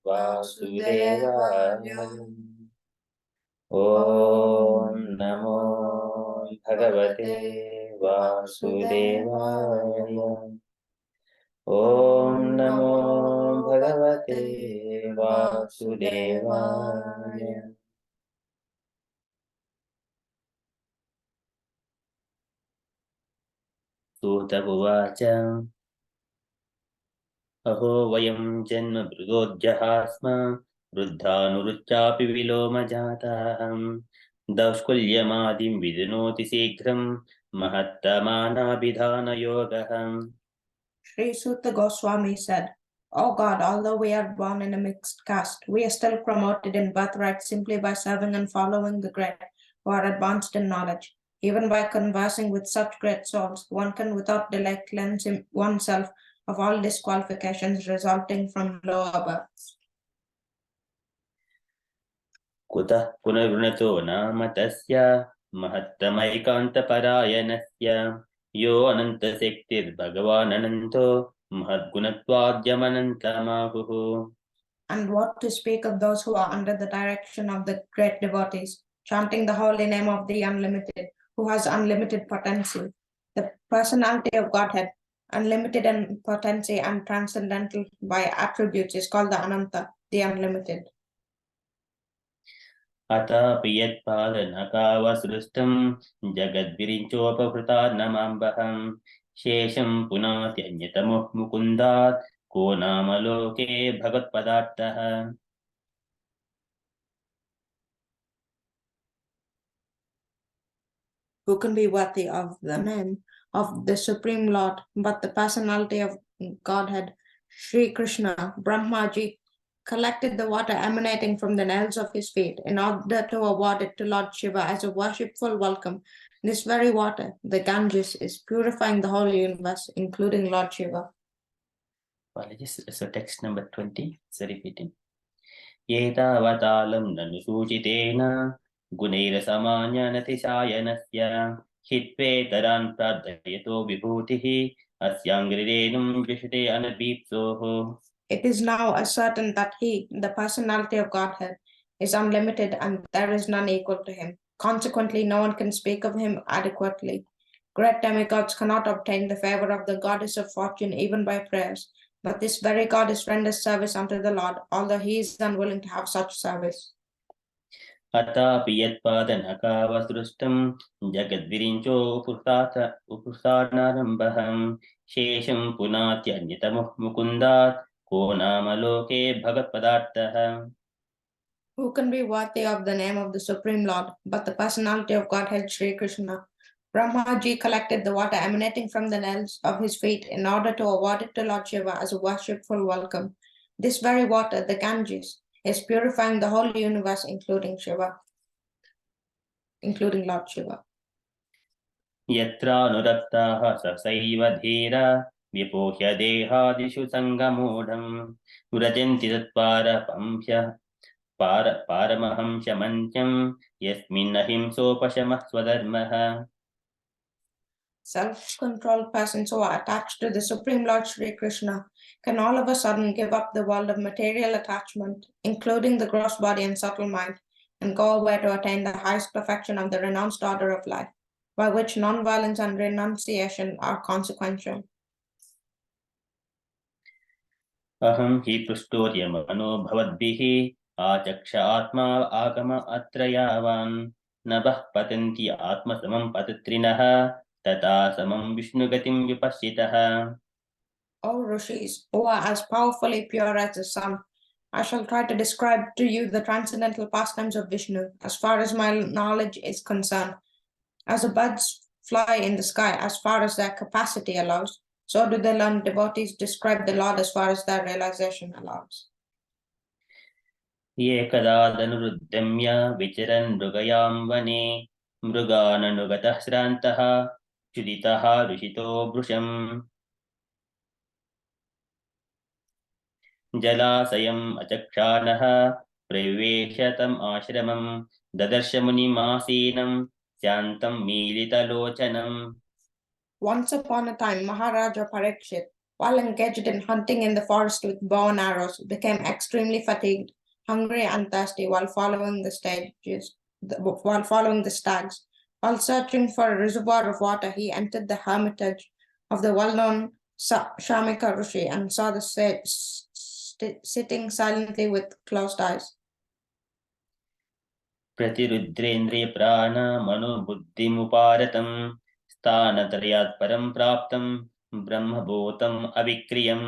वासुदेवाय। ॐ नमो भगवते वासुदेवाय। ॐ नमो भगवते वासुदेवाय। सूत उवाच अहो वयं जन्मभृगोऽध्यः स्म वृद्धानुरुच्चापि विलोमजाताः दौष्कुल्यमादिं विदुनोति शीघ्रं महत्तमानाभिधानयोगः। Sri Sutta Goswami said, O God, although we are born in a mixed caste, we are still promoted in birthright simply by serving and following the great who are advanced in knowledge. Even by conversing with such great souls, one can without delay cleanse oneself of all disqualifications resulting from lower births. कुतः पुनर्वृणतो नाम तस्य महत्तमैकान्तपरायणस्य यो अनन्तशक्तिर्भगवान् अनन्तो महद्गुणत्वाद्यमनन्तमाहुः। And what to speak of those who are under the direction of the great devotees, chanting the holy name of the Unlimited, who has unlimited potency, the personality of Godhead, unlimited in potency and transcendental by attributes, is called the Ananta, the Unlimited. अथापि यत्पादनकावसृष्टं जगद्विरिञ्चोपहृतान्नमाम्बहं शेषं पुनात्यन्यतमः मुकुन्दात् को नाम लोके भगवत्पदार्थः। Who can be worthy of the name of the Supreme Lord but the personality of Godhead, Sri Krishna, Brahmaji, collected the water emanating from the nails of his feet in order to award it to Lord Shiva as a worshipful welcome. This very water, the Ganges, is purifying the whole universe, including Lord Shiva. Apologies. So text number 20, so repeating. एतावतालं ननुसूचितेन गुणैरसमान्यनतिशायनस्य हित्वेतरान् प्रार्थयतो विभूतिः अस्याङ्ग्रिरेणुं विशते अनदीप्सोः। It is now ascertained that he, the personality of Godhead, is unlimited and there is none equal to him. Consequently, no one can speak of him adequately. Great demigods cannot obtain the favor of the goddess of fortune even by prayers, but this very goddess renders service unto the Lord, although he is unwilling to have such service. अथापि यत्पादनकावसृष्टं जगद्विरिञ्चो उपृष्टानारम्भं शेषं पुनात्यन्यतमः मुकुन्दात् को नाम लोके भगवत्पदार्थः। Who can be worthy of the name of the Supreme Lord but the personality of Godhead Sri Krishna? Brahmaji collected the water emanating from the nails of his feet in order to award it to Lord Shiva as a worshipful welcome. This very water, the Ganges, is purifying the whole universe, including Lord Shiva. यत्रानुरक्ताः सहसैव Dheera विपोह्य देहादिषु सङ्गमूढं व्रजन्ति पारमहंसमन्त्यं यस्मिन्नहिंसोपशमः स्वधर्मः। Self-controlled persons who are attached to the Supreme Lord Sri Krishna can all of a sudden give up the world of material attachment, including the gross body and subtle mind, and go away to attain the highest perfection of the renounced order of life, by which non-violence and renunciation are consequential. अहं हि पृष्टोर्यमनो भवद्भिः आचक्ष आत्मा आगम अत्र यावान् नभः पतन्ति आत्मसमं पतत्रिणः तथा समं विष्णुगतिं विपश्चितः। O Rishis, who are as powerfully pure as the sun, I shall try to describe to you the transcendental pastimes of Vishnu as far as my knowledge is concerned. As the birds fly in the sky as far as their capacity allows, so do the learned devotees describe the Lord as far as their realization allows. एकदादनुरुद्धम्य विचरन् मृगयां वने मृगाननुगतः श्रान्तः क्षुदितः ऋषितो भृशम् जलाशयम् अचक्षानः प्रविवेश तम् आश्रमं ददर्श मुनिमासीनं शान्तं मीलितलोचनम्। Once upon a time, Maharaja Parikshit, while engaged in hunting in the forest with bow and arrows, became extremely fatigued, hungry, and thirsty while following the stags. While searching for a reservoir of water, he entered the hermitage of the well-known Shamika Rishi and saw the sage sitting silently with closed eyes. प्रतिरुद्रेन्द्रिय प्राण मनोबुद्धिमुपारतं स्थानत्रयात् परं प्राप्तं ब्रह्मभूतम् अविक्रियम्.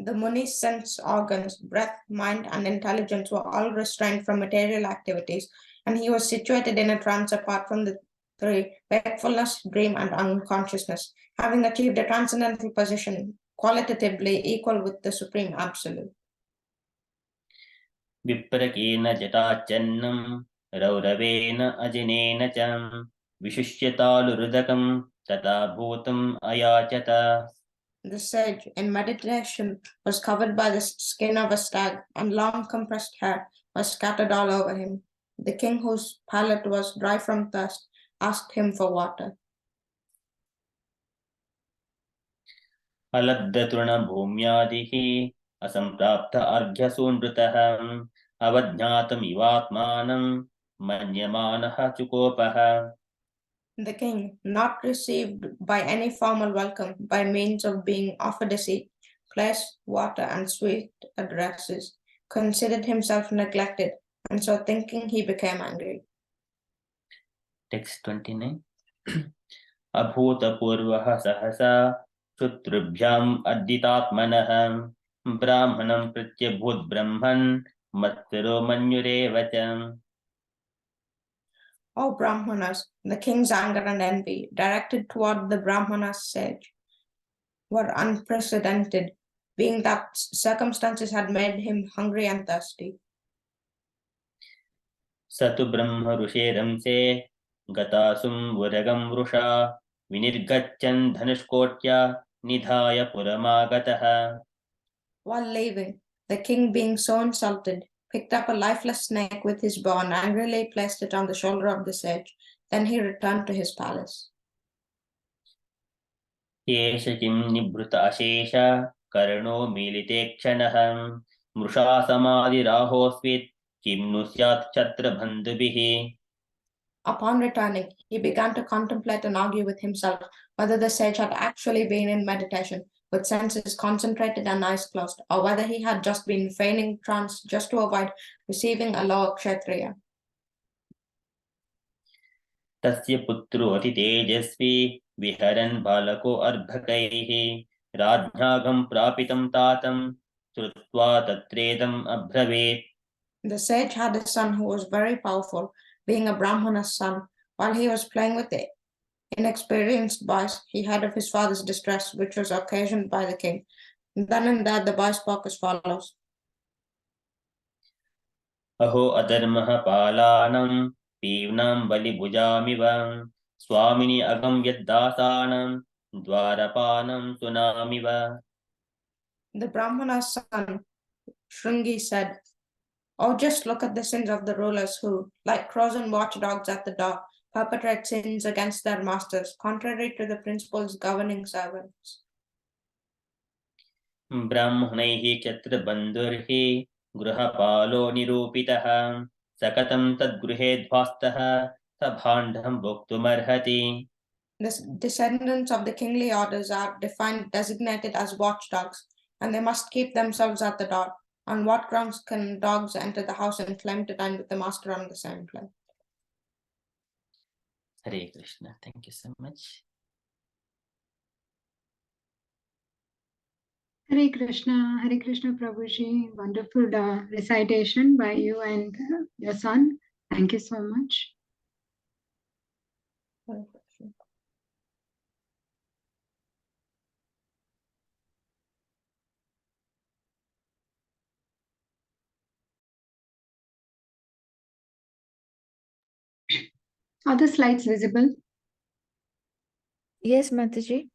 The Muni's sense organs, breath, mind, and intelligence were all restrained from material activities, and he was situated in a trance apart from the three: wakefulness, dream, and unconsciousness, having achieved a transcendental position qualitatively equal with the Supreme Absolute. विप्रकेन जटाचन्नं रौरवेन अजनेन च विशिष्यतालुरुदकं तथा भूतम् अयाचत. The sage, in meditation, was covered by the skin of a stag, and long compressed hair was scattered all over him. The king, whose palate was dry from thirst, asked him for water. अलब्धतृणभूम्यादिः असम्प्राप्त अर्घ्यसूनृतः अवज्ञातमिवात्मानं मन्यमानः चुकोपः. The king, not received by any formal welcome by means of being offered a seat, place, water, and sweet addresses, considered himself neglected, and so thinking he became angry. Text 29. अभूतपूर्वः सहसा श्रुतृभ्याम् अर्दितात्मनः ब्राह्मणं प्रत्यभूद्ब्रह्मन् मत्सरो मन्युरेव च. O Brahmanas, the king's anger and envy, directed toward the Brahmanas sage, were unprecedented, being that circumstances had made him hungry and thirsty. स तु ब्रह्म ऋषेरंसे गतासुं वरगं वृषा विनिर्गच्छन् धनुष्कोट्या निधाय पुरमागतः. While leaving, the king, being so insulted, picked up a lifeless snake with his bow and angrily placed it on the shoulder of the sage. Then he returned to his palace. एष किं निभृत अशेष कर्णो मीलिते क्षणः मृषा समाधिराहोऽस्वित् किं नु स्यात् छत्रबन्धुभिः. Upon returning, he began to contemplate and argue with himself whether the sage had actually been in meditation, with senses concentrated and eyes closed, or whether he had just been feigning trance just to avoid receiving a lower kshatriya. तस्य पुत्रो अति तेजस्वी विहरन् बालको अर्भकैः राज्ञागं प्रापितं तातं श्रुत्वा तत्रेदम् अब्रवीत्. The sage had a son who was very powerful, being a Brahmana's son. While he was playing with the inexperienced boys, he heard of his father's distress, which was occasioned by the king. Then and there the boy spoke as follows. अहो अधर्मः पालानं पीवनं बलिभुजामिव स्वामिनि अगं यद्दासानं द्वारपानं सुनामिव. The Brahmana's son, Shringi, said, "Oh, just look at the sins of the rulers who, like crows and watchdogs at the door, perpetrate sins against their masters, contrary to the principles governing servants." ब्राह्मणैः क्षत्रबन्धुर्ः गृहपालो निरूपितः सकतं तद्गृहे ध्वास्तः स भाण्डं भोक्तुमर्हति. The descendants of the kingly orders are designated as watchdogs, and they must keep themselves at the door. On what grounds can dogs enter the house and claim to dine with the master on the same plate? Hare Krishna. Thank you so much. Hare Krishna Prabhuji. Wonderful recitation by you and your son. Thank you so much. Are the slides visible? Yes, Mataji.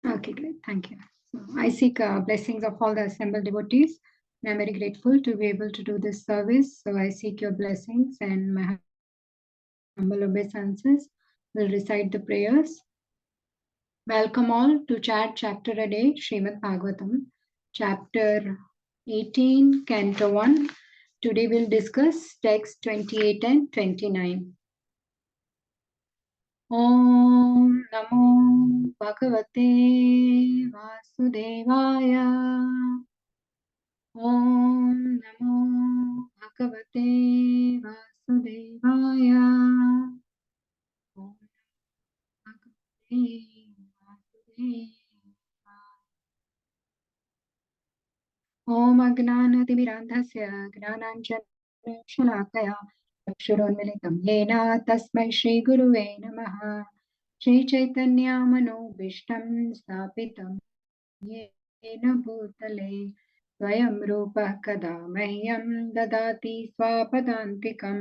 Okay, great. Thank you. So I seek blessings of all the assembled devotees. I'm very grateful to be able to do this service. So I seek your blessings and my humble obeisances. Will recite the prayers. Welcome all to Chat Chapter a Day, Srimad Bhagavatam, Chapter 18, Canto 1. Today we'll discuss text 28 and 29. Om Namo Bhagavate Vasudevaya. Om Namo Bhagavate Vasudevaya. Om Bhagavate Vasudevaya. Om Agnanatimirandhasya Gnananjanashalakkaya Akshuronmilitam Yena Tasmai Shri Guruve Namaha Shri Chaitanya Manobishtam Stapitam Yena Bhutale Swayam Rupa Kada Mahyam Dadati Swapadantikam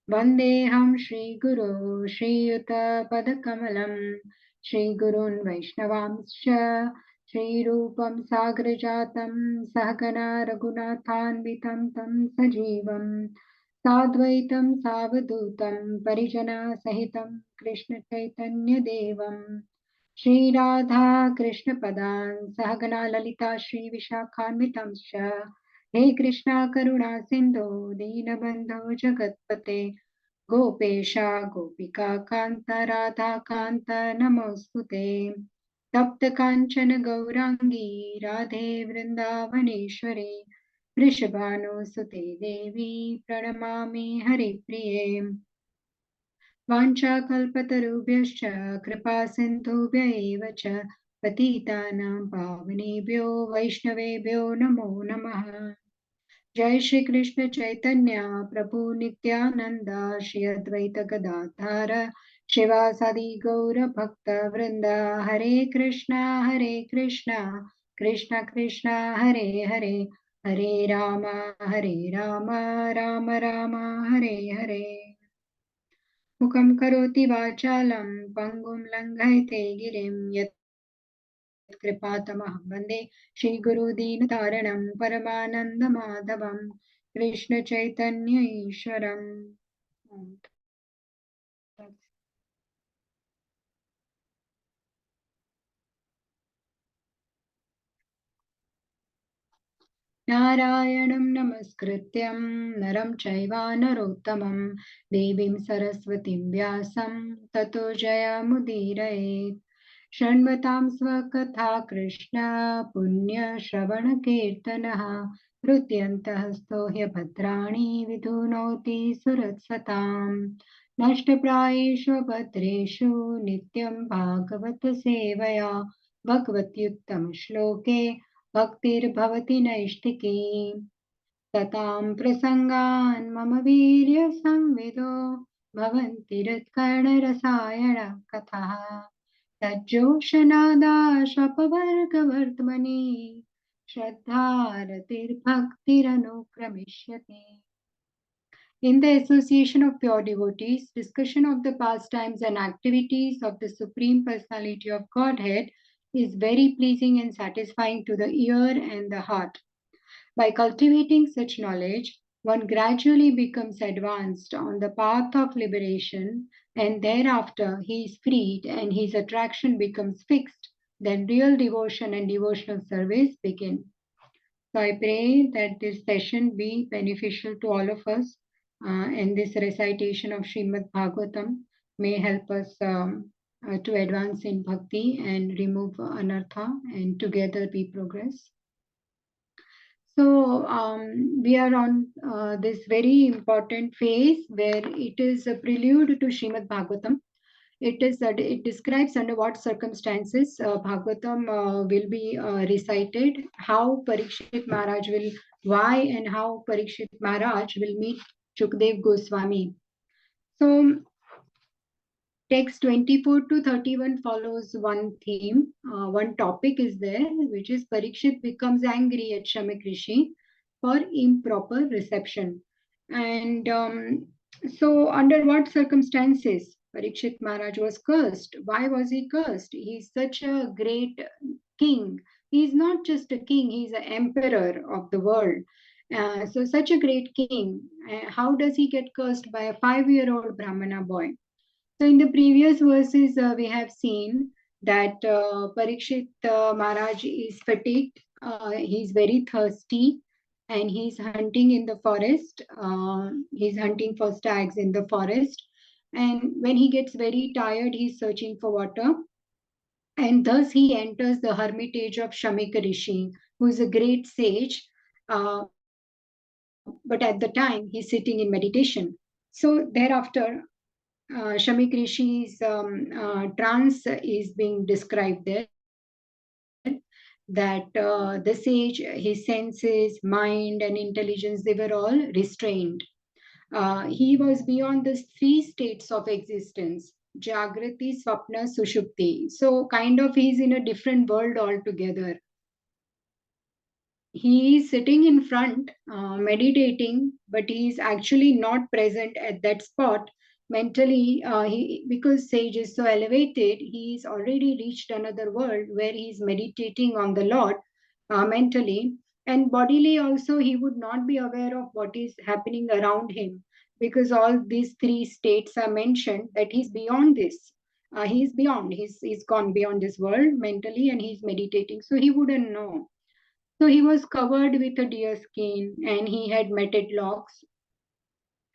Vandeham Shri Guru Shri Yuta Padakamalam Shri Gurun Vaishnavamscha Shri Rupam Sagrajatam Sahagana Raghunathanvitam Tam Sajivam Sadvaitam Savadutam Parijana Sahitam Krishna Chaitanya Devam Shri Radha Krishna Padan Sahagana Lalita Shri Vishakhanvitamscha He Krishna Karuna Sindhu Deenabandhu Jagatpate Gopesha Gopika Kanta Radha Kanta Namostute तप्त कांचन गौरांगी राधे वृंदावनेश्वरी वृषभानुसुते देवी प्रणमामि हरिप्रिये वाञ्छाकल्पतरुभ्यश्च कृपा सिन्धुभ्य एव च पतितानां पावनेभ्यो वैष्णवेभ्यो नमो नमः जय श्री कृष्ण चैतन्य प्रभु नित्यानंद श्री अद्वैत गदाधर शिवासादि गौर भक्त वृंद हरे कृष्णा कृष्णा कृष्णा हरे हरे हरे राम राम राम हरे हरे मुखं करोति वाचालं पङ्गुं लङ्घयते गिरिं यत् कृपातमहं वन्दे श्रीगुरुदीनतारणं परमानन्दमाधवं कृष्ण चैतन्य ईश्वरम् नारायणं नमस्कृत्यं नरं चैव नरोत्तमं देवीं सरस्वतीं व्यासं ततो जयमुदीरयेत् शृण्वतां स्वकथा कृष्ण पुण्यश्रवणकीर्तनः हृद्यन्तः स्तोह्यभद्राणि विधुनोति सुरत्सताम् नष्टप्रायेषु भद्रेषु नित्यं भागवत सेवया भगवत्युत्तमश्लोके भक्तिर्भवति नैष्टिकी ततां प्रसङ्गान् मम वीर्यसंविदो भवन्ति हृत्कर्णरसायन कथः तज्जोषनादाशपवर्गवर्त्मनि श्रद्धारतिर्भक्तिरनुक्रमिष्यति. In the association of pure devotees, discussion of the pastimes and activities of the Supreme Personality of Godhead is very pleasing and satisfying to the ear and the heart. By cultivating such knowledge, one gradually becomes advanced on the path of liberation, and thereafter he is freed and his attraction becomes fixed. Then real devotion and devotional service begin. So I pray that this session be beneficial to all of us, and this recitation of Srimad Bhagavatam may help us to advance in bhakti and remove anartha, and together we progress. So we are on this very important phase where it is a prelude to Srimad Bhagavatam. It describes under what circumstances Bhagavatam will be recited, how Parikshit Maharaj will, why and how Parikshit Maharaj will meet Shukdev Goswami. So text 24 to 31 follows one theme, one topic is there, which is Parikshit becomes angry at Shamak Rishi for improper reception. And so under what circumstances Parikshit Maharaj was cursed? Why was he cursed? He's such a great king. He's not just a king, he's an emperor of the world. So such a great king. How does he get cursed by a 5-year-old Brahmana boy? So in the previous verses, we have seen that Parikshit Maharaj is fatigued, he's very thirsty, and he's hunting in the forest. He's hunting for stags in the forest. And when he gets very tired, he's searching for water. And thus he enters the hermitage of Shamika Rishi, who is a great sage. But at the time, he's sitting in meditation. So thereafter, Shamik Rishi's trance is being described there, that the sage, his senses, mind, and intelligence, they were all restrained. He was beyond the three states of existence: Jagrati, Swapna, Sushupti. So, kind of, he's in a different world altogether. He is sitting in front, meditating, but he is actually not present at that spot mentally. Because sage is so elevated, he's already reached another world where he's meditating on the Lord mentally. And bodily also, he would not be aware of what is happening around him, because all these three states are mentioned, that he's beyond this. He's gone beyond this world mentally, and he's meditating. So he wouldn't know. So he was covered with a deer skin, and he had matted locks.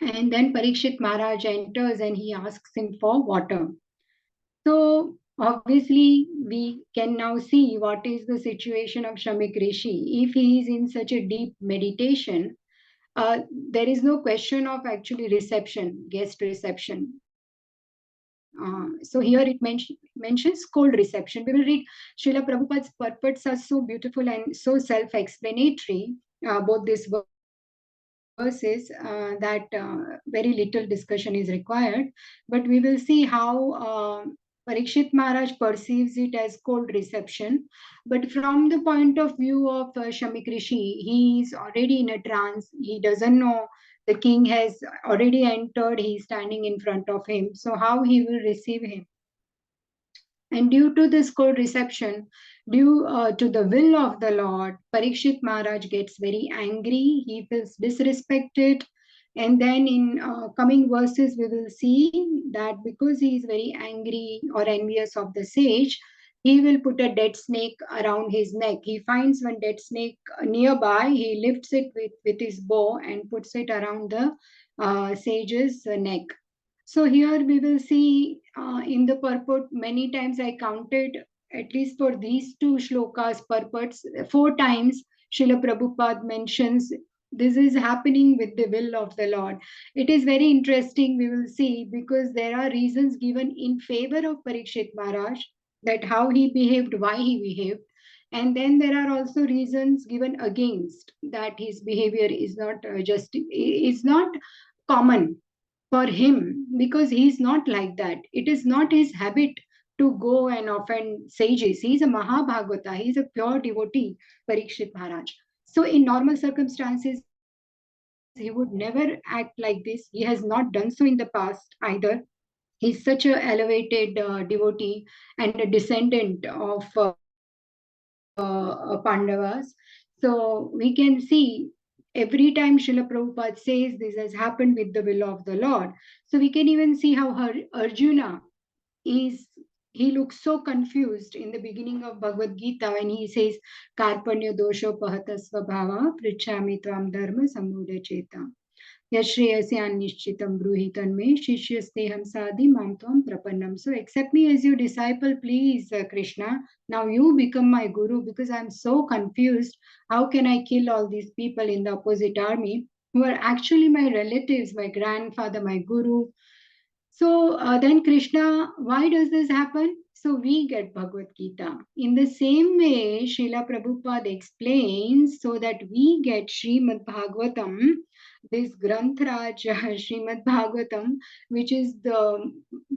And then Parikshit Maharaj enters and he asks him for water. So obviously, we can now see what is the situation of Shamik Rishi. If he is in such a deep meditation, there is no question of actually reception, guest reception. So here it mentions cold reception. We will read Srila Prabhupada's purports are so beautiful and so self-explanatory, both these verses, that very little discussion is required. But we will see how Parikshit Maharaj perceives it as cold reception. But from the point of view of Shamik Rishi, he is already in a trance. He doesn't know the king has already entered. He is standing in front of him. So how he will receive him? And due to this cold reception, due to the will of the Lord, Parikshit Maharaj gets very angry. He feels disrespected. And then in coming verses, we will see that because he is very angry or envious of the sage, he will put a dead snake around his neck. He finds one dead snake nearby. He lifts it with his bow and puts it around the sage's neck. So here we will see in the purport, many times I counted, at least for these two shlokas purports, 4 times Srila Prabhupada mentions this is happening with the will of the Lord. It is very interesting, we will see, because there are reasons given in favor of Parikshit Maharaj, that how he behaved, why he behaved. And then there are also reasons given against, that his behavior is not is not common for him, because he's not like that. It is not his habit to go and offend sages. He's a Mahabhagavata, he's a pure devotee, Parikshit Maharaj. So, in normal circumstances, he would never act like this. He has not done so in the past either. He's such a elevated devotee and a descendant of Pandavas. So we can see every time Srila Prabhupada says this has happened with the will of the Lord. So we can even see how Arjuna is, he looks so confused in the beginning of Bhagavad Gita when he says Karpanya dosho pahata svabhava prichami tvam dharma samudha cheta yashreyasyan nishchitam bruhitan me shishyasteham sadi mam tvam prapannam. So accept me as your disciple, please, Krishna. Now you become my guru, because I'm so confused. How can I kill all these people in the opposite army who are actually my relatives, my grandfather, my guru? So then Krishna, why does this happen? So we get Bhagavad Gita. In the same way, Srila Prabhupada explains, so that we get Srimad Bhagavatam, this Granth-raj Srimad Bhagavatam, which is the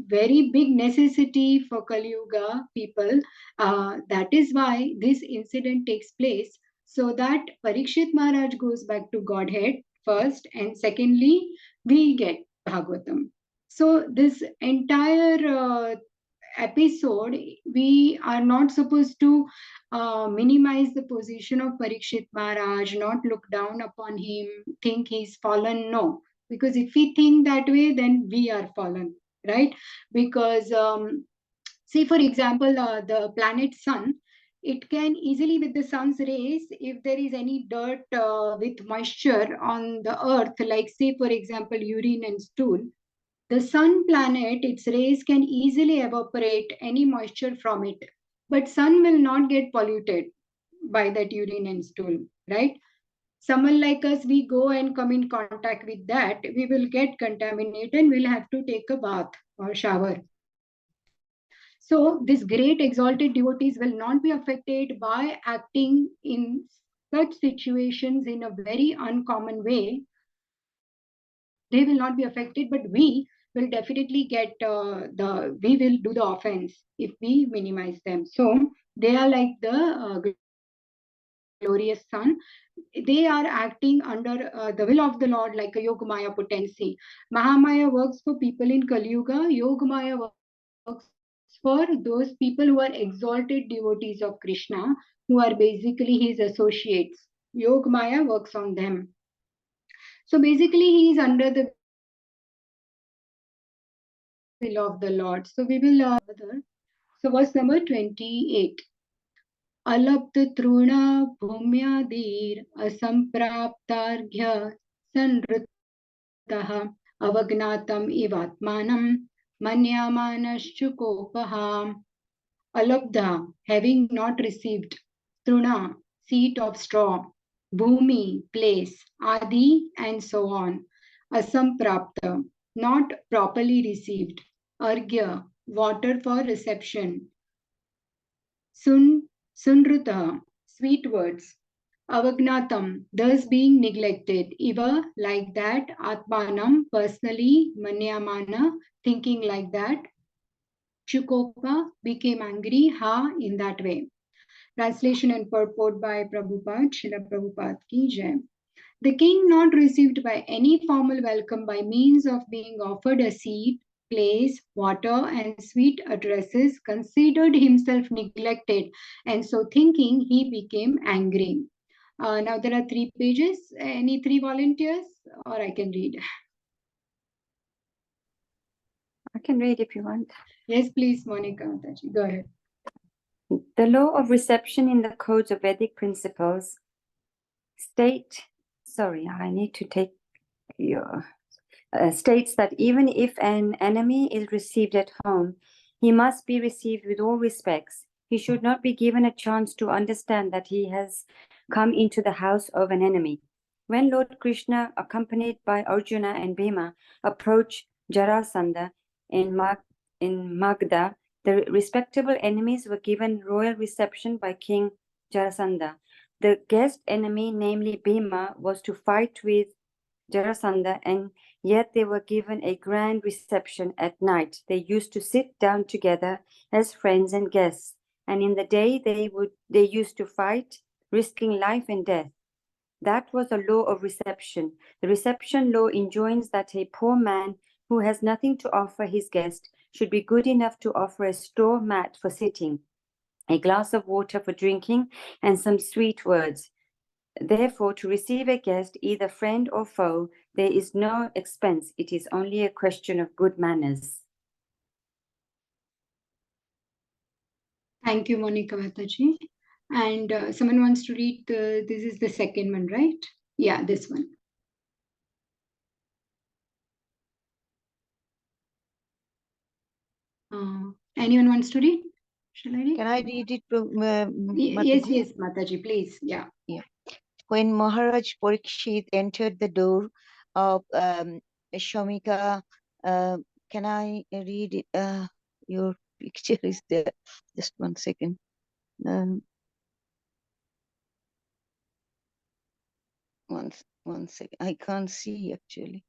very big necessity for Kali Yuga people. That is why this incident takes place, so that Parikshit Maharaj goes back to Godhead first, and secondly, we get Bhagavatam. So this entire episode, we are not supposed to minimize the position of Parikshit Maharaj, not look down upon him, think he's fallen. No, because if we think that way, then we are fallen, right? Because Say, for example, the planet Sun, it can easily, with the sun's rays, if there is any dirt with moisture on the earth, like say, for example, urine and stool, the sun planet, its rays can easily evaporate any moisture from it. But sun will not get polluted by that urine and stool, right? Someone like us, we go and come in contact with that, we will get contaminated and we'll have to take a bath or shower. So these great exalted devotees will not be affected by acting in such situations in a very uncommon way. They will not be affected, but we will definitely get we will do the offense if we minimize them. So they are like the glorious sun. They are acting under the will of the Lord, like a Yogamaya potency. Mahamaya works for people in Kali Yuga. Yogamaya works for those people who are exalted devotees of Krishna, who are basically his associates. Yogamaya works on them. So basically, he is under the will of the Lord. So we will so verse number 28. अलब्ध तृण भूम्यादीर असंप्राप्तार्घ्य संवृतः अवज्ञातम् इवात्मानं मन्यामानश्चुकोपः. Alabdha, having not received, truna, seat of straw, bhumi, place, adi, and so on, asamprapta, not properly received, argya, water for reception, sunruta, sweet words, avagnatam, thus being neglected, iva, like that, atmanam, personally, manyamana, thinking like that, Chukopa became angry, in that way. Translation and purport by Prabhupada, Srila Prabhupada ki jai. The king, not received by any formal welcome by means of being offered a seat, place, water, and sweet addresses, considered himself neglected, and so thinking, he became angry. Now there are 3 pages. Any 3 volunteers, or I can read? I can read if you want. Yes, please, Monica. Go ahead. The law of reception in the codes of Vedic principles states that even if an enemy is received at home, he must be received with all respects. He should not be given a chance to understand that he has come into the house of an enemy. When Lord Krishna, accompanied by Arjuna and Bhima, approached Jarasandha in Magda, the respectable enemies were given royal reception by King Jarasandha. The guest enemy, namely Bhima, was to fight with Jarasandha, and yet they were given a grand reception at night. They used to sit down together as friends and guests, and in the day they used to fight, risking life and death. That was a law of reception. The reception law enjoins that a poor man who has nothing to offer his guest should be good enough to offer a straw mat for sitting, a glass of water for drinking, and some sweet words. Therefore, to receive a guest, either friend or foe, there is no expense. It is only a question of good manners. Thank you, Monica Mataji. And someone wants to read, this is the second one, right? Yeah, this one. Anyone wants to read? Shall I read? Can I read it, Yes, Mataji? yes, Mataji, please. Yeah. When Maharaj Parikshit entered the door of Shamika, can I read it? Your picture is there. Just 1 second. One second. I can't see actually.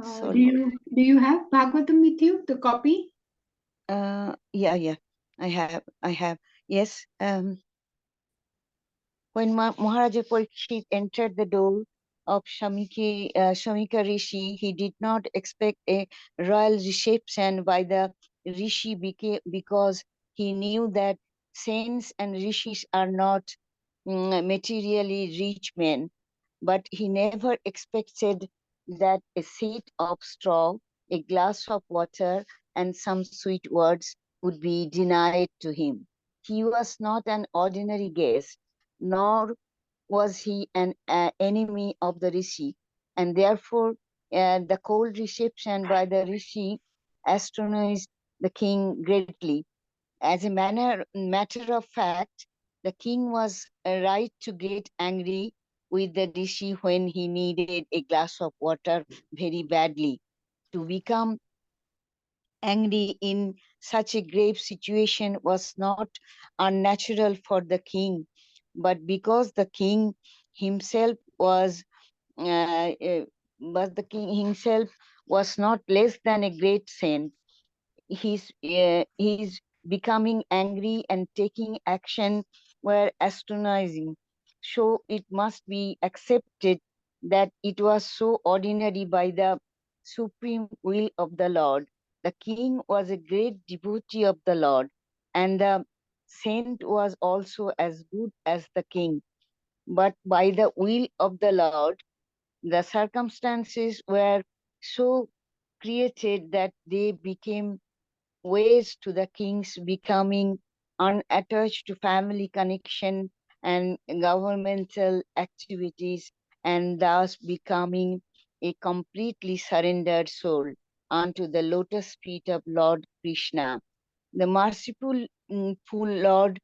Sorry. Do you have Bhagavatam with you, the copy? Yeah. I have. Yes. When Maharaja Parikshit entered the door of Shamika Rishi, he did not expect a royal reception by the Rishi because he knew that saints and rishis are not materially rich men. But he never expected that a seat of straw, a glass of water, and some sweet words would be denied to him. He was not an ordinary guest, nor was he an enemy of the rishi, and therefore the cold reception by the rishi astonished the king greatly. As a matter of fact, the king was right to get angry with the rishi when he needed a glass of water very badly. To become angry in such a grave situation was not unnatural for the king, but because the king himself uh, uh, was not less than a great saint. He's becoming angry and taking action were astonishing. So it must be accepted that it was so ordinary by the supreme will of the Lord. The king was a great devotee of the Lord, and the saint was also as good as the king. But by the will of the Lord, the circumstances were so created that they became ways to the king's becoming unattached to family connection and governmental activities, and thus becoming a completely surrendered soul unto the lotus feet of Lord Krishna. The merciful full Lord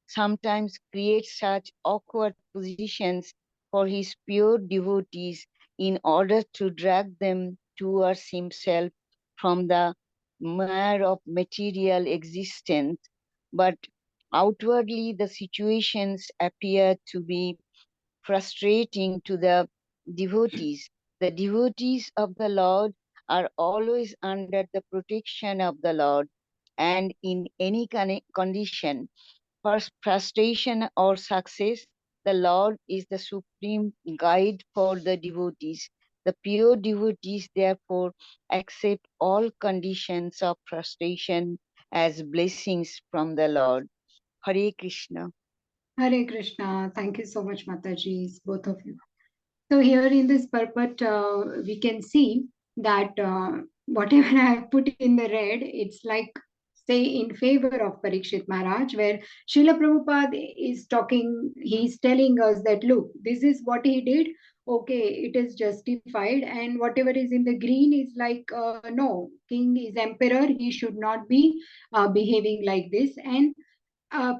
sometimes creates such awkward positions for his pure devotees in order to drag them towards himself from the mire of material existence, but outwardly the situations appear to be frustrating to the devotees. The devotees of the Lord are always under the protection of the Lord, and in any condition, for frustration or success, the Lord is the supreme guide for the devotees. The pure devotees, therefore, accept all conditions of frustration as blessings from the Lord. Hare Krishna. Hare Krishna. Thank you so much, Mataji, both of you. So here in this purport, we can see that whatever I have put in the red, it's like say in favor of Parikshit Maharaj, where Srila Prabhupada is talking, he's telling us that look, this is what he did. Okay, it is justified, and whatever is in the green is like no, king is emperor, he should not be behaving like this. And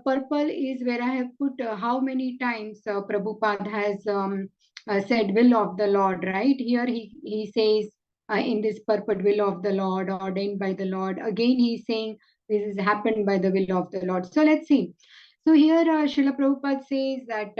purple is where I have put how many times Prabhupada has said will of the Lord, right? Here he says in this purport will of the Lord, ordained by the Lord. Again, he's saying this has happened by the will of the Lord. So let's see. So here Srila Prabhupada says that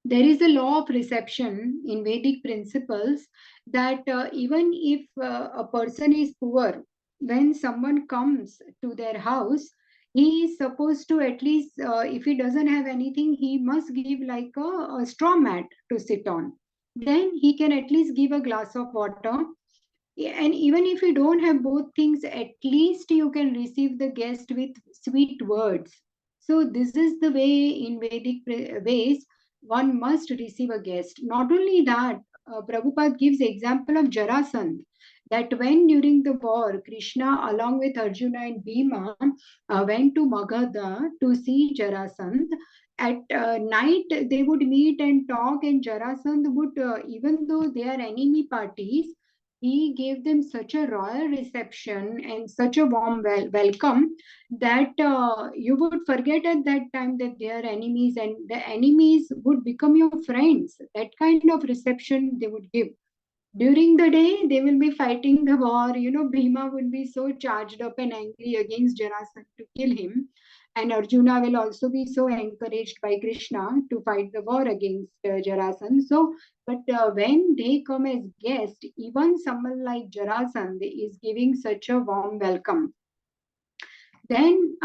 there is a law of reception in Vedic principles that even if a person is poor, when someone comes to their house, he is supposed to at least, if he doesn't have anything, he must give like a straw mat to sit on. Then he can at least give a glass of water. And even if you don't have both things, at least you can receive the guest with sweet words. So this is the way in Vedic ways one must receive a guest. Not only that, Prabhupada gives example of Jarasandh, that when during the war, Krishna along with Arjuna and Bhima went to Magadha to see Jarasandh, at night they would meet and talk, and Jarasandh would, even though they are enemy parties, he gave them such a royal reception and such a warm welcome that you would forget at that time that they are enemies, and the enemies would become your friends. That kind of reception they would give. During the day, they will be fighting the war. You know, Bhima would be so charged up and angry against Jarasandha to kill him. And Arjuna will also be so encouraged by Krishna to fight the war against Jarasandha. So, but when they come as guests, even someone like Jarasandha is giving such a warm welcome. Then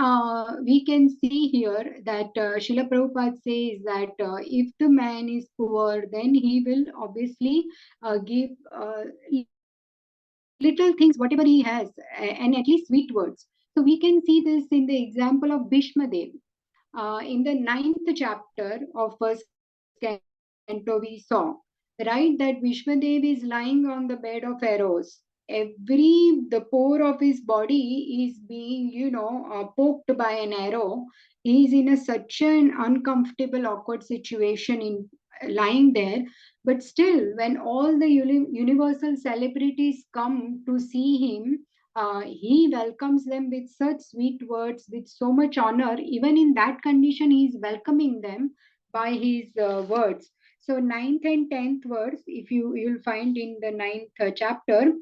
we can see here that Srila Prabhupada says that if the man is poor, then he will obviously give little things, whatever he has, and at least sweet words. So we can see this in the example of Bhishma Dev. In the 9th chapter of first canto, we saw, right, that Bhishma Dev is lying on the bed of arrows. the pore of his body is being, poked by an arrow. He is in such an uncomfortable, awkward situation in lying there. But still, when all the universal celebrities come to see him, he welcomes them with such sweet words, with so much honor. Even in that condition, he is welcoming them by his words. So 9th and 10th verse, if you'll find in the 9th chapter,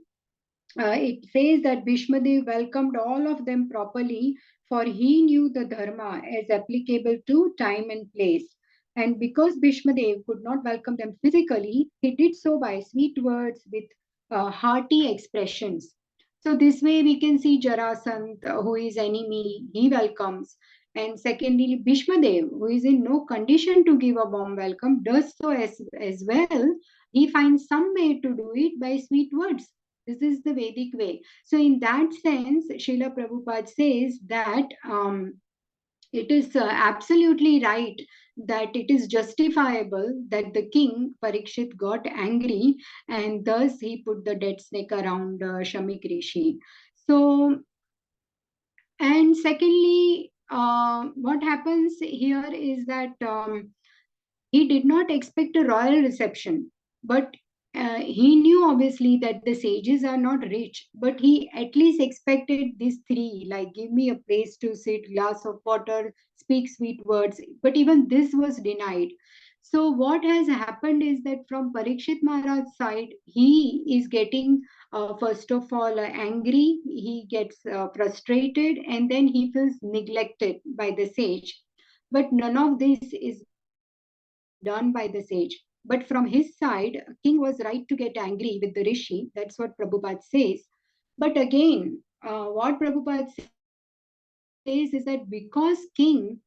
it says that Bhishmadev welcomed all of them properly, for he knew the dharma as applicable to time and place. And because Bhishmadev could not welcome them physically, he did so by sweet words with hearty expressions. So this way we can see Jarasandh, who is enemy, he welcomes. And secondly, Bhishmadev, who is in no condition to give a warm welcome, does so as well. He finds some way to do it by sweet words. This is the Vedic way. So in that sense, Srila Prabhupada says that it is absolutely right, that it is justifiable that the king Parikshit got angry, and thus he put the dead snake around Shamik Rishi. So, and secondly, what happens here is that he did not expect a royal reception, but he knew obviously that the sages are not rich, but he at least expected these three, like give me a place to sit, glass of water, speak sweet words. But even this was denied. So what has happened is that from Parikshit Maharaj's side, he is getting first of all angry, he gets frustrated, and then he feels neglected by the sage. But none of this is done by the sage. But from his side, king was right to get angry with the rishi. That's what Prabhupada says. But again, what Prabhupada says is that because king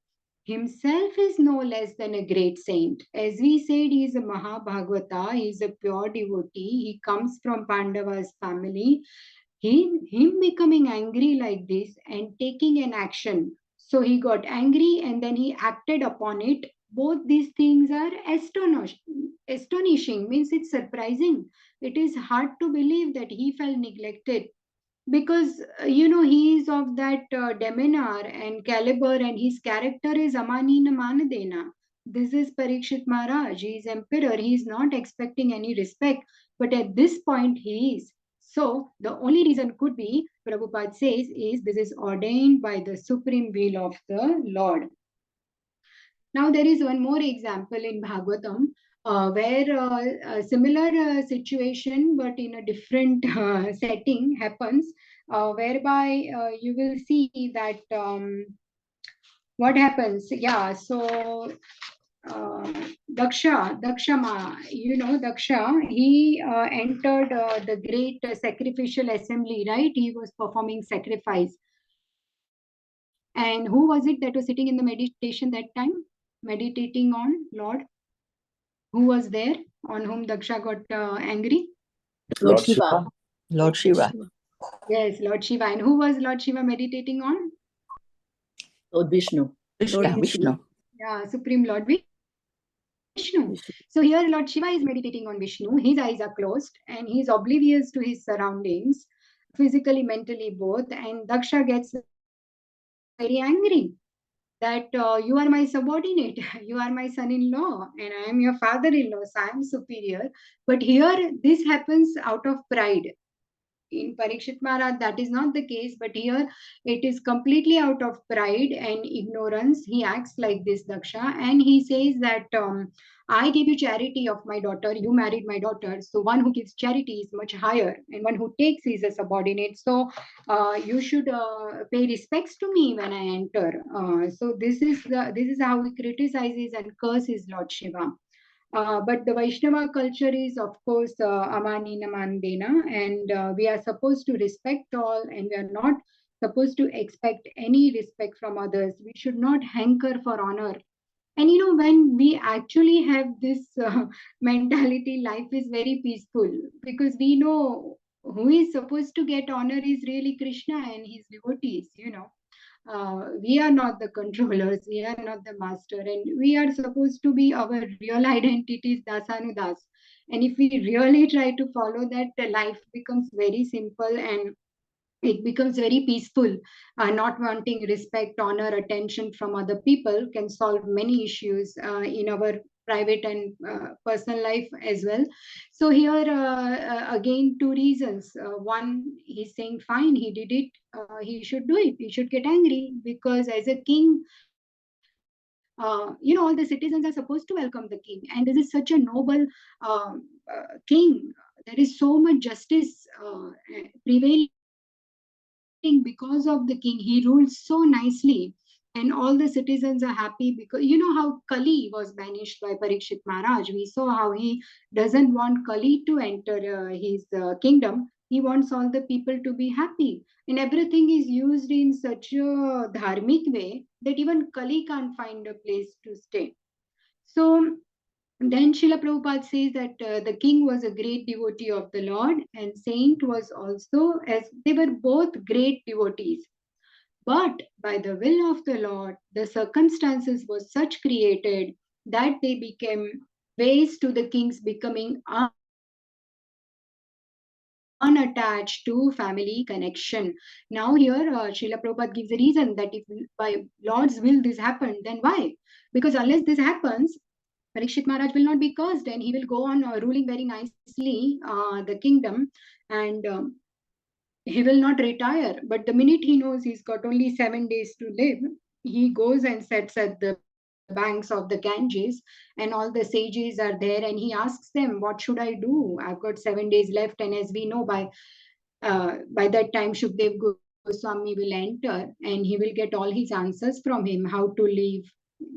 himself is no less than a great saint. As we said, he is a Mahabhagavata, he is a pure devotee, he comes from Pandava's family. Him becoming angry like this and taking an action. So he got angry and then he acted upon it. Both these things are astonishing, means it's surprising. It is hard to believe that he felt neglected, because he is of that demeanor and caliber, and his character is amanina manadena. This is Parikshit Maharaj, he is emperor, he is not expecting any respect, but at this point he is. So the only reason could be, Prabhupada says, is this is ordained by the supreme will of the Lord. Now there is one more example in Bhagavatam, where a similar situation but in a different setting happens, whereby you will see that what happens. Yeah, so Daksha, he entered the great sacrificial assembly, right? He was performing sacrifice. And who was it that was sitting in the meditation that time, meditating on Lord? Who was there on whom Daksha got angry? Lord Shiva. Lord Shiva. Yes, Lord Shiva. And who was Lord Shiva meditating on? Lord Vishnu. Vishnu. Yeah, Supreme Lord Vishnu. So here Lord Shiva is meditating on Vishnu. His eyes are closed and he is oblivious to his surroundings, physically, mentally, both. And Daksha gets very angry that you are my subordinate, you are my son-in-law, and I am your father-in-law, so I am superior. But here this happens out of pride. In Parikshit Maharaj, that is not the case, but here it is completely out of pride and ignorance. He acts like this, Daksha, and he says that I gave you charity of my daughter, you married my daughter, so one who gives charity is much higher, and one who takes is a subordinate. So you should pay respects to me when I enter. So this is how he criticizes and curses Lord Shiva. But the Vaishnava culture is, of course, Amanina Mandena, and we are supposed to respect all, and we are not supposed to expect any respect from others. We should not hanker for honor. And when we actually have this mentality, life is very peaceful, because we know who is supposed to get honor is really Krishna and his devotees. We are not the controllers, we are not the master, and we are supposed to be our real identities, dasanudas. And if we really try to follow that, the life becomes very simple and it becomes very peaceful. Not wanting respect, honor, attention from other people can solve many issues in our private and personal life as well. So here again, two reasons. One, he's saying fine, he did it, he should do it, he should get angry, because as a king, all the citizens are supposed to welcome the king, and this is such a noble king. There is so much justice prevailing because of the king. He rules so nicely, and all the citizens are happy, because how Kali was banished by Parikshit Maharaj. We saw how he doesn't want Kali to enter his kingdom. He wants all the people to be happy, and everything is used in such a dharmic way that even Kali can't find a place to stay. So then Srila Prabhupada says that the king was a great devotee of the Lord, and saint was also, as they were both great devotees. But by the will of the Lord, the circumstances were such created that they became ways to the king's becoming unattached to family connection. Now here Srila Prabhupada gives a reason that if by Lord's will this happened, then why? Because unless this happens, Parikshit Maharaj will not be cursed, and he will go on ruling very nicely the kingdom, and he will not retire. But the minute he knows he's got only 7 days to live, he goes and sits at the banks of the Ganges, and all the sages are there, and he asks them, what should I do? I've got 7 days left, and as we know, by that time Shukdev Goswami will enter, and he will get all his answers from him, how to live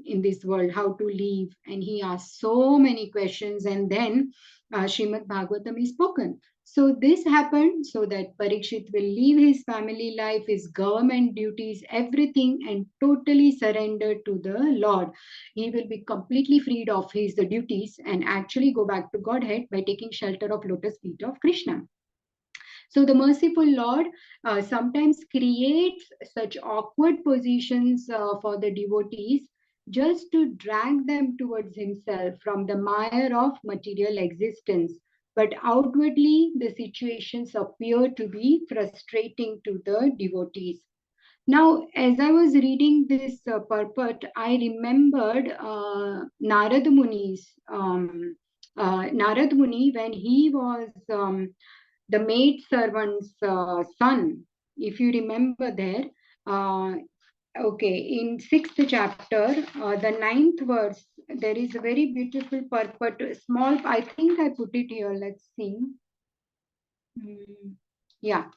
in this world, how to live. And he asks so many questions, and then Srimad Bhagavatam is spoken. So this happened so that Parikshit will leave his family life, his government duties, everything, and totally surrender to the Lord. He will be completely freed of his duties and actually go back to Godhead by taking shelter of lotus feet of Krishna. So the merciful Lord sometimes creates such awkward positions for the devotees just to drag them towards himself from the mire of material existence. But outwardly, the situations appear to be frustrating to the devotees. Now, as I was reading this purport, I remembered Narad Muni, when he was the maid servant's son. If you remember there, uh, okay, in 6th chapter, the 9th verse, there is a very beautiful purport, small, I think I put it here, let's see. Yeah,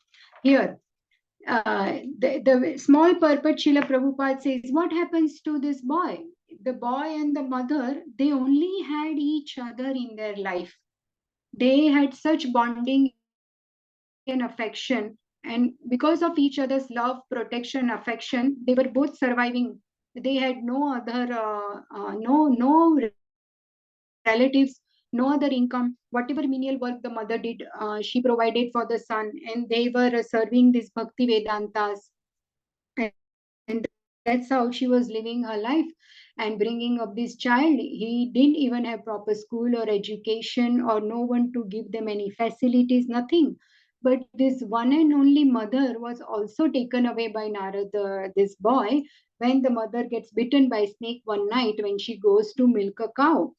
here. The small purport, Srila Prabhupada says, what happens to this boy? The boy and the mother, they only had each other in their life. They had such bonding and affection, and because of each other's love, protection, affection, they were both surviving. They had no other no relatives, no other income. Whatever menial work the mother did, she provided for the son, and they were serving these bhakti vedantas, and that's how she was living her life and bringing up this child. He didn't even have proper school or education, or no one to give them any facilities, nothing. But this one and only mother was also taken away by Narad, this boy, when the mother gets bitten by snake one night when she goes to milk a cow.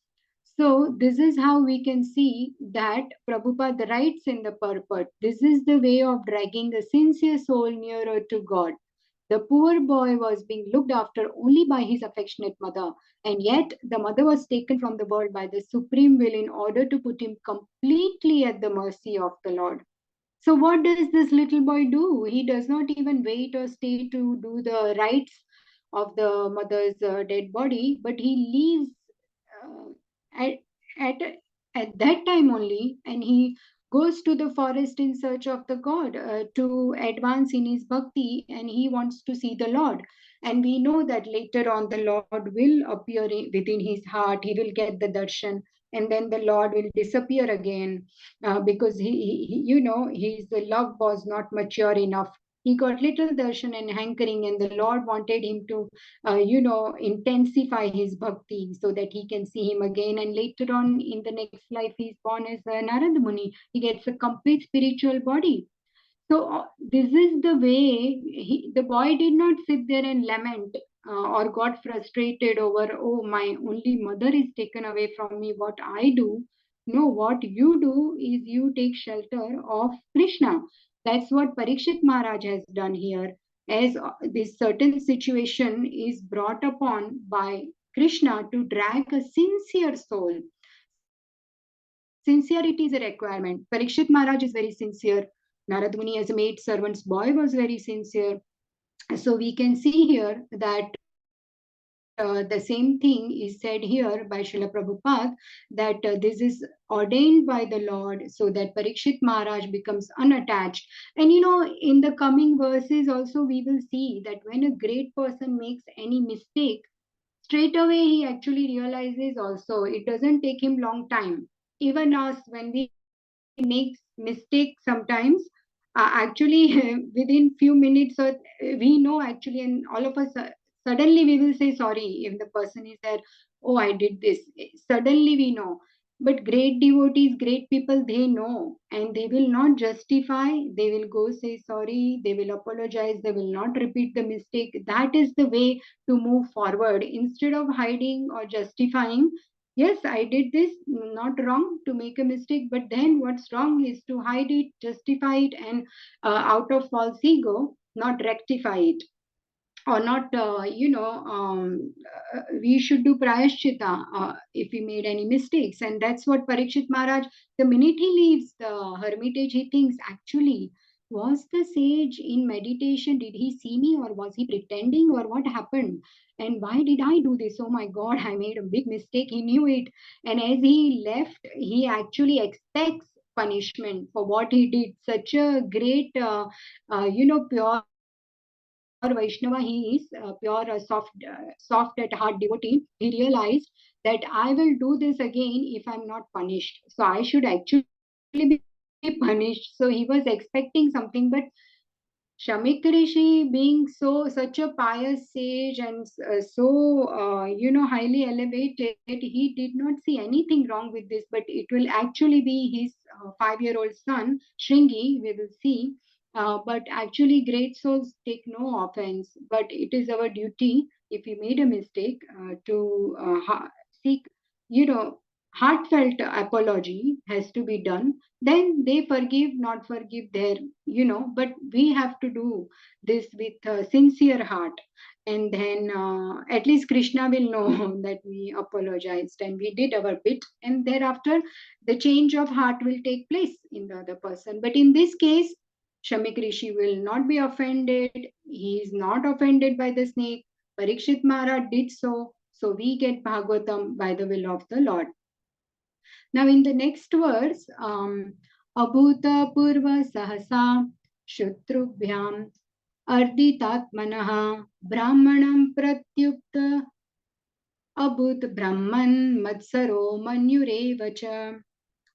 So this is how we can see that Prabhupada writes in the purport, this is the way of dragging a sincere soul nearer to God. The poor boy was being looked after only by his affectionate mother, and yet the mother was taken from the world by the supreme will in order to put him completely at the mercy of the Lord. So what does this little boy do? He does not even wait or stay to do the rites of the mother's dead body, but he leaves at, at at that time only, and he goes to the forest in search of the God to advance in his bhakti, and he wants to see the Lord. And we know that later on the Lord will appear within his heart. He will get the darshan, and then the Lord will disappear again because his love was not mature enough He got little darshan and hankering, and the Lord wanted him to, intensify his bhakti so that he can see him again. And later on in the next life, he's born as Narada Muni. He gets a complete spiritual body. So this is the way the boy did not sit there and lament or got frustrated over, oh, my only mother is taken away from me, what I do. No, what you do is you take shelter of Krishna. That's what Parikshit Maharaj has done here. As this certain situation is brought upon by Krishna to drag a sincere soul. Sincerity is a requirement. Parikshit Maharaj is very sincere. Narad Muni as a maid servant's boy was very sincere. So we can see here that the same thing is said here by Srila Prabhupada, that this is ordained by the Lord so that Parikshit Maharaj becomes unattached. And in the coming verses also we will see that when a great person makes any mistake, straight away he actually realizes also. It doesn't take him long time. Even us, when we make mistakes sometimes, actually within few minutes, or we know actually, and all of us suddenly we will say sorry if the person is there. Oh, I did this. Suddenly we know. But great devotees, great people, they know, and they will not justify. They will go say sorry. They will apologize. They will not repeat the mistake. That is the way to move forward. Instead of hiding or justifying, yes, I did this, not wrong to make a mistake, but then what's wrong is to hide it, justify it, and out of false ego, not rectify it. Or not, we should do prayashchita if we made any mistakes. And that's what Parikshit Maharaj, the minute he leaves the hermitage, he thinks, actually, was the sage in meditation? Did he see me, or was he pretending, or what happened? And why did I do this? Oh my God, I made a big mistake. He knew it. And as he left, he actually expects punishment for what he did. Such a great, pure Vaishnava he is, pure, soft at heart devotee. He realized that I will do this again if I'm not punished. So I should actually be punished. So he was expecting something, but Shamik Rishi, being such a pious sage and highly elevated, he did not see anything wrong with this. But it will actually be his 5-year-old son Shringi. We will see. But actually, great souls take no offense. But it is our duty, if we made a mistake, to seek, heartfelt apology has to be done. Then they forgive, not forgive their, but we have to do this with a sincere heart. And then at least Krishna will know that we apologized and we did our bit. And thereafter, the change of heart will take place in the other person. But in this case, Shamik Rishi will not be offended. He is not offended by the snake. Parikshit Maharaj did so. So we get Bhagavatam by the will of the Lord. Now in the next verse, Abhuta Purva Sahasa Shutrubhyam Arditatmanaha Brahmanam Pratyukta Abhut Brahman Matsaro Manyurevacha.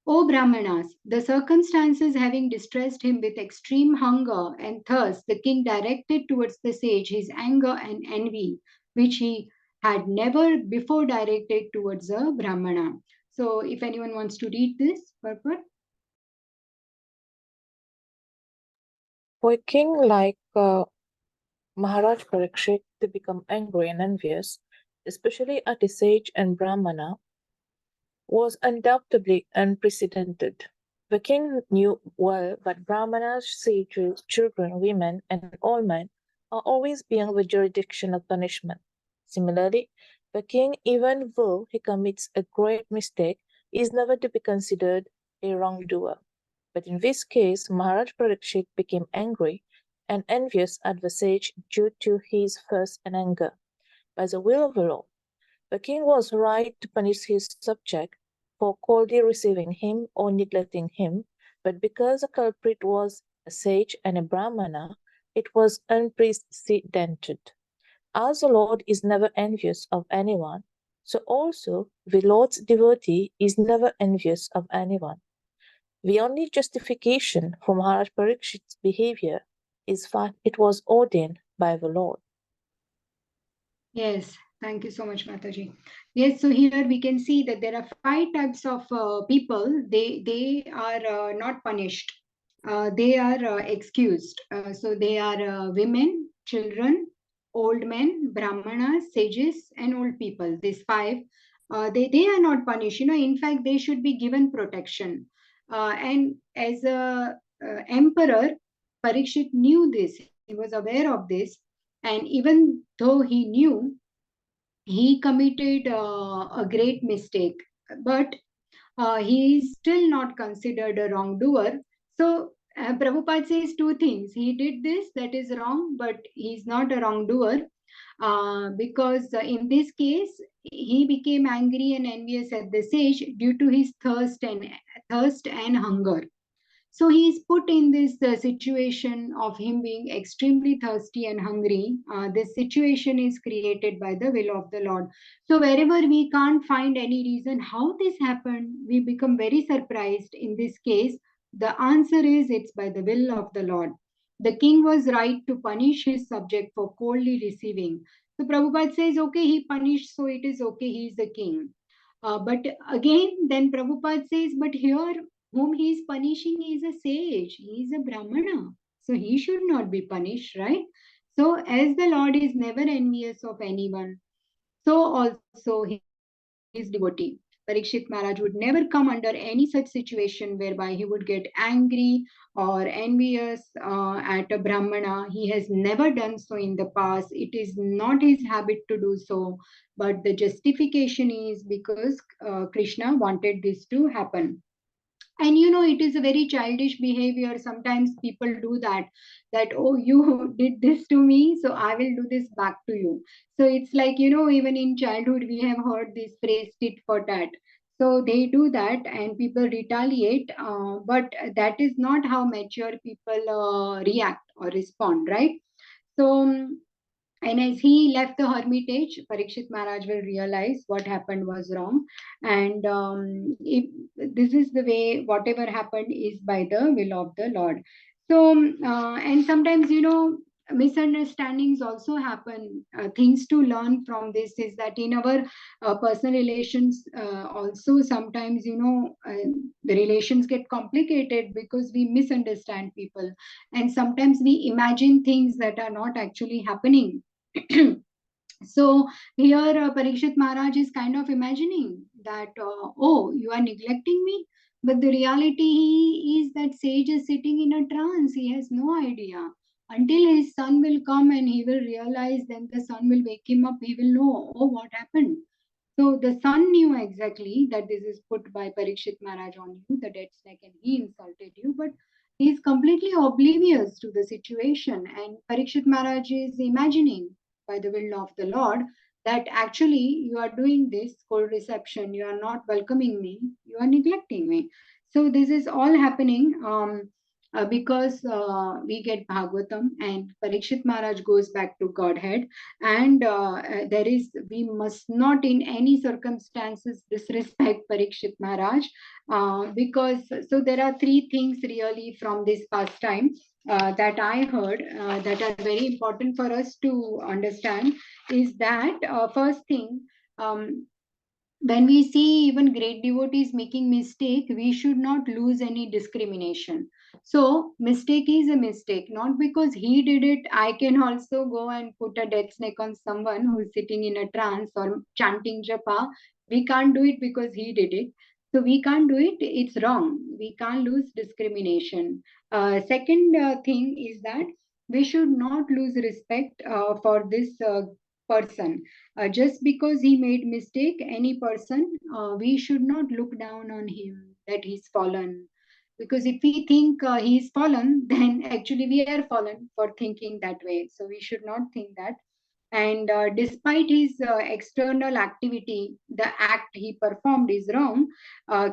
O Brahmanas, the circumstances having distressed him with extreme hunger and thirst, the king directed towards the sage his anger and envy, which he had never before directed towards a Brahmana. So if anyone wants to read this, purport. For a king like Maharaj Parikshit to become angry and envious, especially at a sage and Brahmana, was undoubtedly unprecedented. The king knew well that Brahmanas, sages, children, women, and all men are always beyond the jurisdiction of punishment. Similarly, the king, even though he commits a great mistake, is never to be considered a wrongdoer. But in this case, Maharaj Parikshit became angry and envious at the sage due to his thirst and anger. By the will of the Lord, the king was right to punish his subject for coldly receiving him or neglecting him, but because the culprit was a sage and a Brahmana, it was unprecedented. As the Lord is never envious of anyone, so also the Lord's devotee is never envious of anyone. The only justification for Maharaj Parikshit's behavior is that it was ordained by the Lord. Yes, thank you so much, Mataji. Yes, so here we can see that there are 5 types of people. They are not punished. They are excused. So they are women, children, old men, brahmanas, sages, and old people. These 5, they are not punished. In fact, they should be given protection. And as a emperor, Parikshit knew this. He was aware of this, and even though he knew, he committed a great mistake, but he is still not considered a wrongdoer. So Prabhupada says 2 things. He did this, that is wrong, but he's not a wrongdoer, because in this case, he became angry and envious at the sage due to his thirst and hunger. So he is put in this situation of him being extremely thirsty and hungry. This situation is created by the will of the Lord. So wherever we can't find any reason how this happened, we become very surprised. In this case, the answer is it's by the will of the Lord. The king was right to punish his subject for coldly receiving. So Prabhupada says, okay, he punished, so it is okay, he is the king. But again, then Prabhupada says, but here whom he is punishing is a sage, he is a Brahmana. So he should not be punished, right? So as the Lord is never envious of anyone, so also his devotee, Parikshit Maharaj, would never come under any such situation whereby he would get angry or envious at a Brahmana. He has never done so in the past. It is not his habit to do so. But the justification is because Krishna wanted this to happen. And it is a very childish behavior. Sometimes people do that, oh, you did this to me, so I will do this back to you. So it's like, even in childhood we have heard this phrase tit for tat. So they do that and people retaliate, but that is not how mature people react or respond, right? So and as he left the hermitage, Parikshit Maharaj will realize what happened was wrong. And if this is the way, whatever happened is by the will of the Lord. So, and sometimes, misunderstandings also happen. Things to learn from this is that in our personal relations, also sometimes, the relations get complicated because we misunderstand people. And sometimes we imagine things that are not actually happening. So here Parikshit Maharaj is kind of imagining that, oh, you are neglecting me. But the reality is that sage is sitting in a trance. He has no idea. Until his son will come and he will realize, then the son will wake him up. He will know, oh, what happened. So the son knew exactly that this is put by Parikshit Maharaj on you, the dead snake, and he insulted you. But he is completely oblivious to the situation. And Parikshit Maharaj is imagining by the will of the Lord that actually you are doing this cold reception, you are not welcoming me, you are neglecting me. So this is all happening because we get Bhagavatam and Parikshit Maharaj goes back to Godhead, and we must not in any circumstances disrespect Parikshit Maharaj, because so there are 3 things really from this pastime that I heard that are very important for us to understand. Is that first thing, when we see even great devotees making mistake, we should not lose any discrimination. So mistake is a mistake, not because he did it. I can also go and put a dead snake on someone who is sitting in a trance or chanting japa. We can't do it because he did it. So we can't do it. It's wrong. We can't lose discrimination. Second thing is that we should not lose respect for this person. Just because he made mistake, any person, we should not look down on him that he's fallen. Because if we think he's fallen, then actually we are fallen for thinking that way. So we should not think that. And despite his external activity, the act he performed is wrong,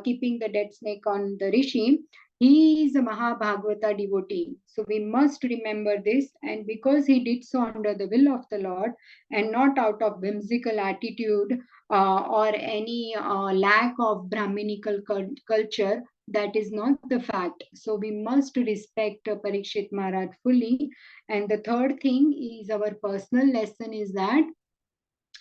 keeping the dead snake on the rishi. He is a Mahabhagavata devotee. So we must remember this. And because he did so under the will of the Lord and not out of whimsical attitude or any lack of Brahminical culture, that is not the fact. So we must respect Parikshit Maharaj fully. And the third thing is our personal lesson is that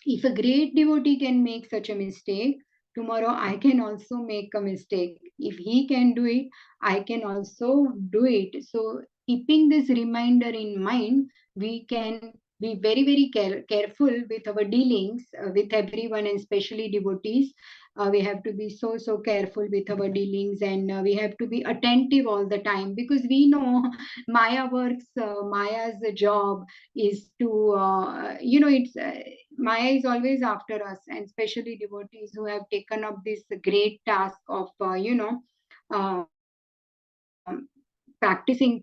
if a great devotee can make such a mistake, tomorrow I can also make a mistake. If he can do it, I can also do it. So, keeping this reminder in mind, we can be very, very careful with our dealings with everyone, and especially devotees. We have to be so careful with our dealings, and we have to be attentive all the time, because we know Maya works, Maya's job is to, it's Maya is always after us, and especially devotees who have taken up this great task of,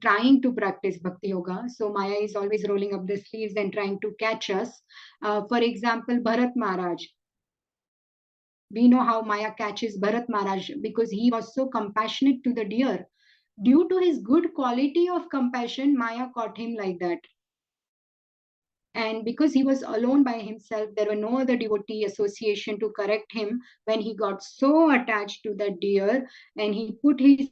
trying to practice Bhakti Yoga. So Maya is always rolling up the sleeves and trying to catch us. For example, Bharat Maharaj. We know how Maya catches Bharat Maharaj because he was so compassionate to the deer. Due to his good quality of compassion, Maya caught him like that. And because he was alone by himself, there were no other devotee association to correct him when he got so attached to the deer, and he put his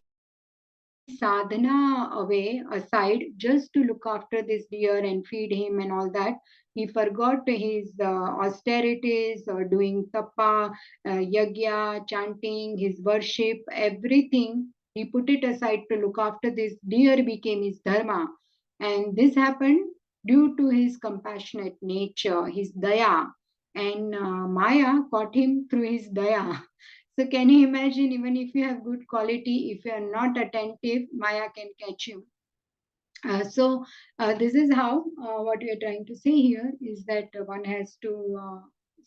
sadhana away aside just to look after this deer and feed him and all that. He forgot his austerities or doing tapa, yagya, chanting, his worship, everything. He put it aside to look after this deer, became his dharma. And this happened due to his compassionate nature, his daya. And Maya caught him through his daya. So can you imagine, even if you have good quality, if you are not attentive, Maya can catch you. This is how what we are trying to say here is that one has to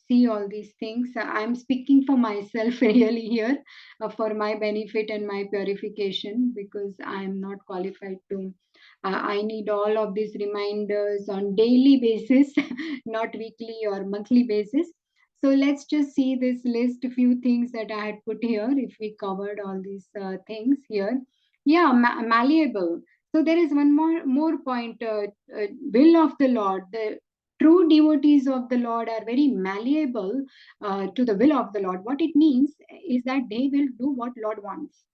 see all these things. I'm speaking for myself really here for my benefit and my purification, because I'm not qualified to. I need all of these reminders on daily basis, not weekly or monthly basis. So let's just see this list, a few things that I had put here. If we covered all these things here, yeah, malleable. So there is one more point. Will of the Lord. The true devotees of the Lord are very malleable to the will of the Lord. What it means is that they will do what Lord wants.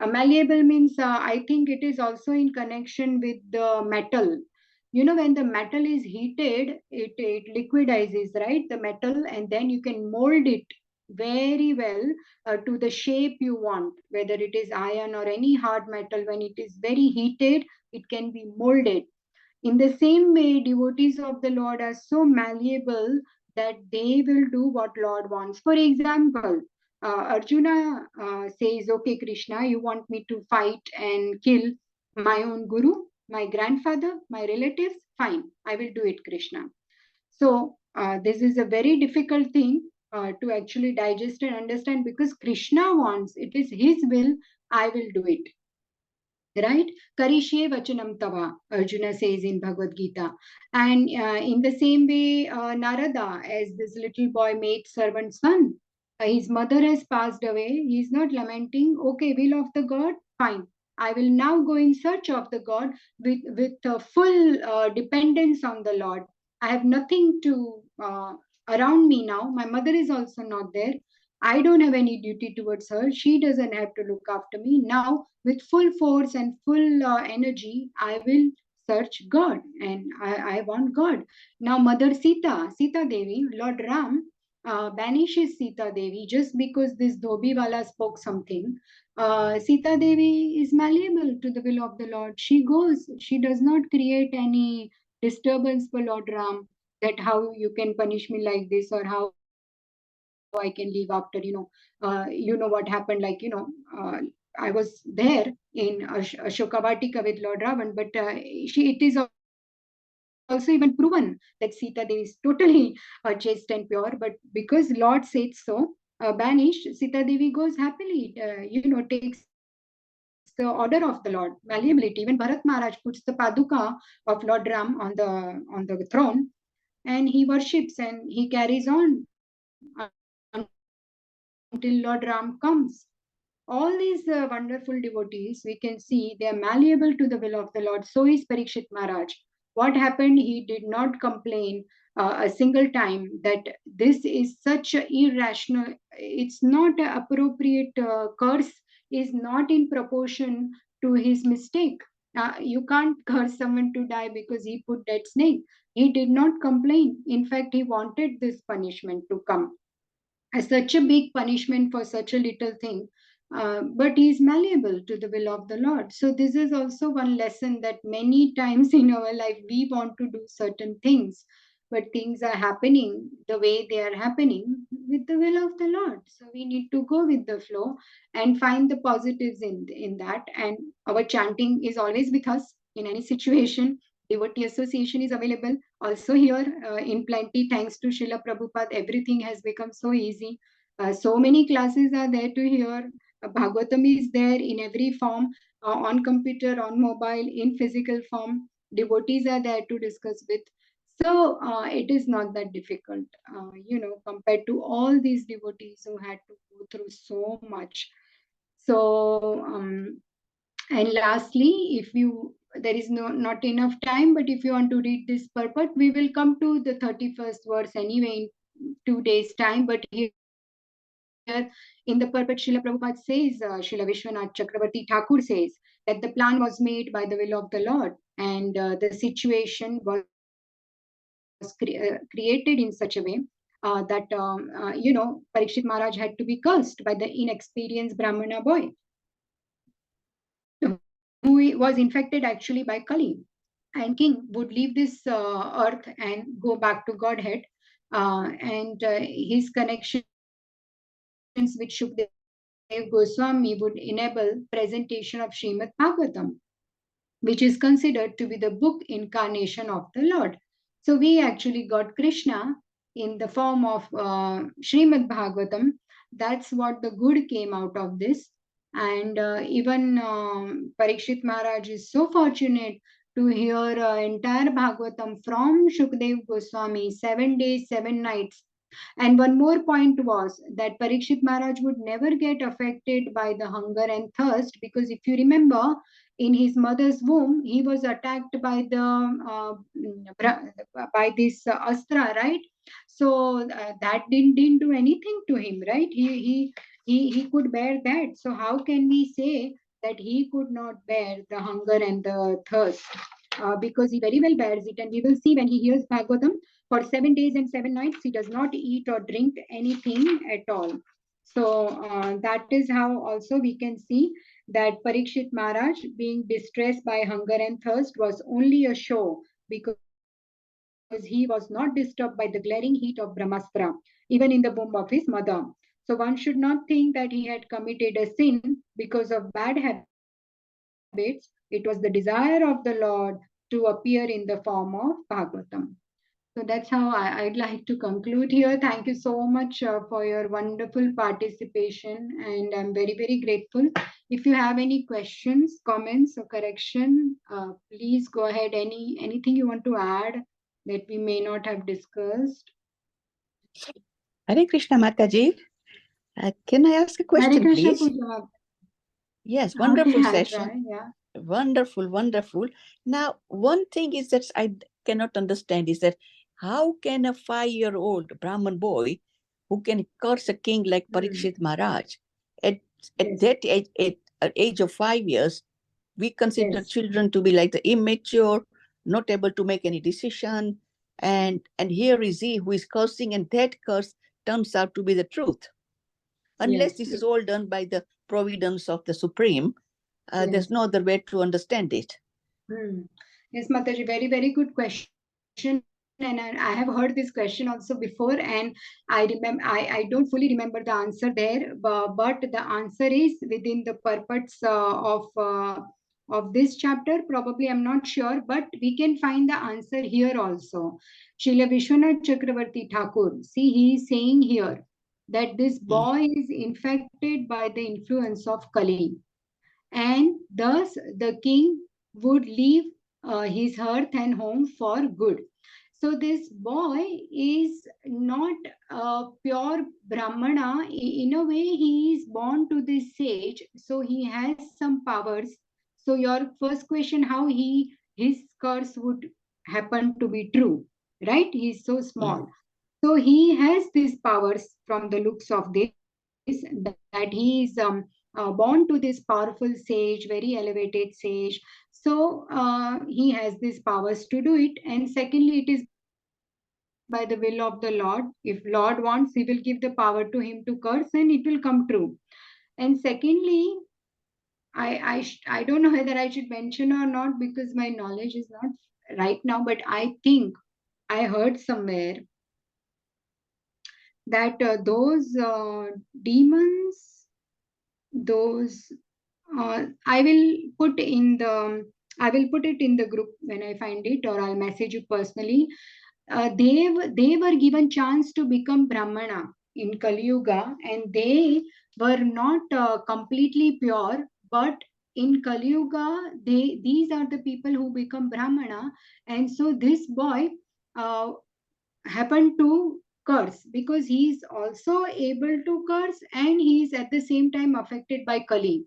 Malleable means I think it is also in connection with the metal. When the metal is heated, it liquidizes, right? The metal, and then you can mold it very well to the shape you want, whether it is iron or any hard metal. When it is very heated, it can be molded. In the same way, devotees of the Lord are so malleable that they will do what Lord wants. For example, Arjuna says, okay, Krishna, you want me to fight and kill my own guru, my grandfather, my relatives? Fine, I will do it, Krishna. So this is a very difficult thing to actually digest and understand, because Krishna wants, it is his will, I will do it. Right? Karishye vachanam tava, Arjuna says in Bhagavad Gita. And in the same way, Narada, as this little boy made servant son, his mother has passed away. He is not lamenting, okay, will of the God, fine. I will now go in search of the God with full dependence on the Lord. I have nothing to around me now. My mother is also not there. I don't have any duty towards her. She doesn't have to look after me. Now, with full force and full energy, I will search God, and I want God. Now, Mother Sita Devi, Lord Ram banishes Sita Devi just because this Dhobi wala spoke something. Sita Devi is malleable to the will of the Lord. She goes, she does not create any disturbance for Lord Ram, that how you can punish me like this, or how I can leave after, what happened, I was there in Ashokavatika with Lord Ravan, but it is also even proven that Sita Devi is totally chaste and pure, but because Lord said so, banished, Sita Devi goes happily, takes the order of the Lord, malleability. Even Bharat Maharaj puts the paduka of Lord Ram on the throne, and he worships and he carries on until Lord Ram comes. All these wonderful devotees, we can see they are malleable to the will of the Lord. So is Parikshit Maharaj. What happened? He did not complain a single time that this is such a irrational, it's not an appropriate curse, is not in proportion to his mistake. You can't curse someone to die because he put that snake. He did not complain. In fact, he wanted this punishment to come as such a big punishment for such a little thing. But he is malleable to the will of the Lord. So this is also one lesson that many times in our life we want to do certain things, but things are happening the way they are happening with the will of the Lord. So we need to go with the flow and find the positives in that. And our chanting is always with us in any situation. Devotee Association is available also here in plenty. Thanks to Srila Prabhupada, everything has become so easy. So many classes are there to hear. Bhagavatam is there in every form, on computer, on mobile, in physical form. Devotees are there to discuss with. So it is not that difficult, compared to all these devotees who had to go through so much. So, and lastly, if you there is not enough time, but if you want to read this purport, we will come to the 31st verse anyway in 2 days' time. But here in the purport, Srila Prabhupada says, Srila Vishwanath Chakravarti Thakur says that the plan was made by the will of the Lord, and the situation was created in such a way that Parikshit Maharaj had to be cursed by the inexperienced Brahmana boy, who was infected actually by Kali. And king would leave this earth and go back to Godhead, and his connections with Shukdev Goswami would enable presentation of Srimad Bhagavatam, which is considered to be the book incarnation of the Lord. So we actually got Krishna in the form of Srimad Bhagavatam. That's what the good came out of this. And even Parikshit Maharaj is so fortunate to hear entire Bhagavatam from Shukdev Goswami, 7 days, 7 nights. And one more point was that Parikshit Maharaj would never get affected by the hunger and thirst, because if you remember, in his mother's womb, he was attacked by this astra, right? So that didn't do anything to him, right? He could bear that. So how can we say that he could not bear the hunger and the thirst? Because he very well bears it, and we will see when he hears Bhagavatam for 7 days and 7 nights, he does not eat or drink anything at all. So that is how also we can see that Parikshit Maharaj being distressed by hunger and thirst was only a show, because he was not disturbed by the glaring heat of Brahmastra, even in the womb of his mother. So one should not think that he had committed a sin because of bad habits. It was the desire of the Lord to appear in the form of Bhagavatam. So that's how I'd like to conclude here. Thank you so much for your wonderful participation, and I'm very, very grateful. If you have any questions, comments, or correction, please go ahead. Anything you want to add that we may not have discussed? Hare Krishna Mataji. Can I ask a question, Hare Krishna, please? Pooja. Yes, wonderful Okay, I'll session. try, yeah. Wonderful, wonderful. Now, one thing is that I cannot understand is that how can a 5-year-old Brahmin boy who can curse a king like Parikshit Maharaj at Yes. that age, at age of 5 years, we consider Yes. children to be like the immature, not able to make any decision, and here is he who is cursing, and that curse turns out to be the truth. Unless Yes. this is all done by the providence of the Supreme, Yes. there's no other way to understand it. Yes, Mataji, very, very good question. And I have heard this question also before, and I remember I don't fully remember the answer there, but the answer is within the purports of this chapter. Probably I'm not sure, but we can find the answer here also. Srila Vishwanath Chakravarti Thakur, see, he is saying here that this boy is infected by the influence of Kali, and thus the king would leave his hearth and home for good. So this boy is not a pure Brahmana. In a way, he is born to this stage, so he has some powers. So your first question, how his curse would happen to be true, right? He's so small. So he has these powers from the looks of this, that he is born to this powerful sage, very elevated sage. So he has these powers to do it. And secondly, it is by the will of the Lord. If Lord wants, he will give the power to him to curse, and it will come true. And secondly, I don't know whether I should mention or not, because my knowledge is not right now, but I think I heard somewhere that those demons, those I will put in the I will put it in the group when I find it, or I'll message you personally. They were given chance to become Brahmana in Kali Yuga, and they were not completely pure, but in Kali Yuga, these are the people who become Brahmana, and so this boy uh, happened to curse, because he is also able to curse, and he is at the same time affected by Kali.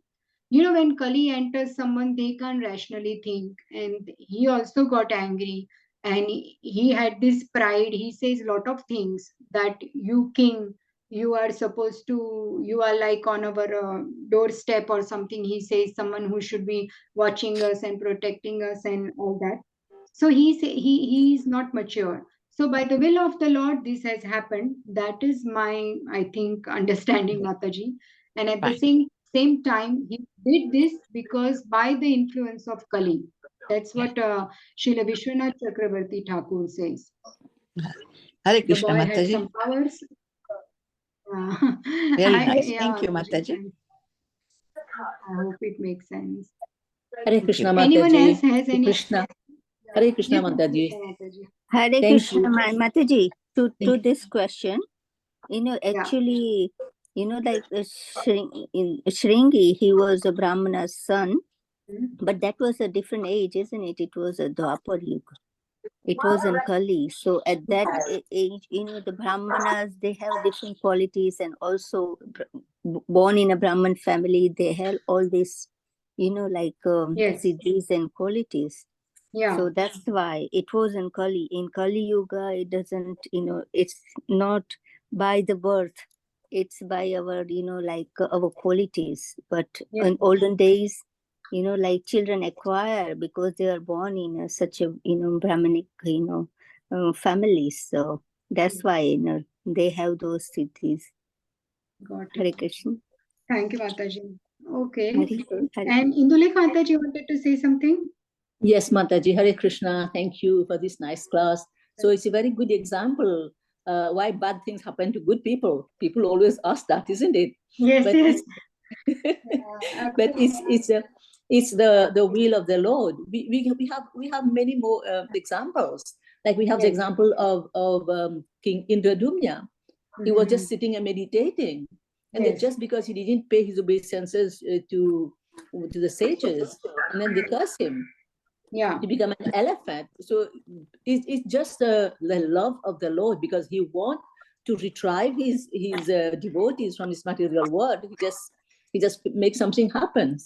You know, when Kali enters someone, they can't rationally think, and he also got angry, and he had this pride. He says a lot of things, that you king, you are supposed to, you are like on our doorstep or something. He says someone who should be watching us and protecting us and all that. So he is not mature. So by the will of the Lord, this has happened. That is my, I think, understanding, Mataji. And at the Right. same time, he did this because by the influence of Kali. That's what Srila Vishwanath Chakravarti Thakur says. Hare The Krishna, boy had Mataji. some powers. Very nice. Yeah, Thank you, Mataji, Mataji. thanks. I hope it makes sense. Hare Krishna Anyone else Mataji. has any? Krishna. Hare Krishna Yes, Mataji. Mataji. Hare Thank Krishna, you. Mataji. To Thank this question, actually, like Shringi, he was a Brahmana's son, but that was a different age, isn't it? It was a Dwapar Yuga. It was in Kali. So at that age, the Brahmanas, they have different qualities, and also born in a Brahman family, they have all this, like Yes. siddhis and qualities. Yeah. So that's why it was in Kali. In Kali Yuga, it doesn't, it's not by the birth, it's by our, like our qualities. But Yes. in olden days, like children acquire because they are born in such a, Brahmanic, families. So that's why, they have those siddhis. Got Hare it. Krishna. Thank you, Mataji. Okay. Hare. And Indulekh Mataji wanted to say something? Yes, Mataji. Hare Krishna. Thank you for this nice class. So it's a very good example why bad things happen to good people. People always ask that, isn't it? Yes, But yes. but it's the will of the Lord. We have many more examples. Like we have the Yes. example of King Indradumya. He was just sitting and meditating, and then Yes. just because he didn't pay his obeisances to the sages, and then they cursed him. Yeah. He became an elephant. So it's just the love of the Lord, because he wants to retrieve his devotees from his material world. He just makes something happen.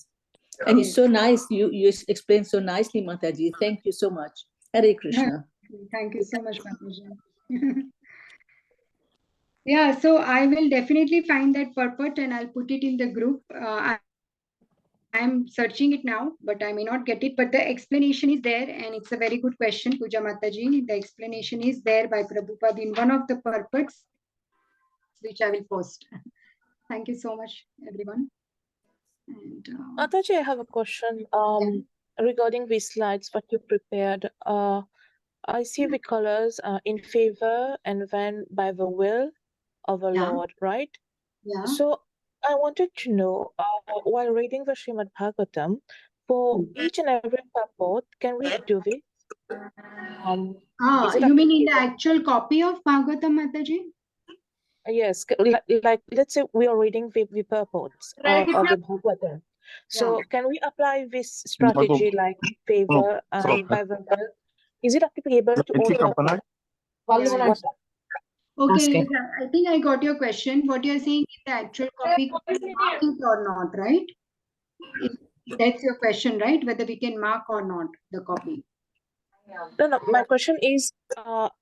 And it's so nice. You explained so nicely, Mataji. Thank you so much. Hare Krishna. Thank you so much, Mataji. Yeah, so I will definitely find that purport and I'll put it in the group. I'm searching it now, but I may not get it. But the explanation is there, and it's a very good question, Puja Mataji. The explanation is there by Prabhupada in one of the purports, which I will post. Thank you so much, everyone. And Mataji, I have a question regarding these slides what you prepared. I see the colors in favor and then by the will of the Lord, right? yeah. So I wanted to know, while reading the Srimad Bhagavatam, for each and every purport, can we do this? Is it You mean in the applicable? actual copy of Bhagavatam, Mataji? Yes, like let's say we are reading the purports of the Bhagavatam. So can we apply this strategy like favor and by the will? Is it applicable to all the purports? That's Yeah. what I'm Okay, asking. I think I got your question. What you're saying is the actual copy, can we mark it or not, right? That's your question, right? Whether we can mark or not the copy. No, my question is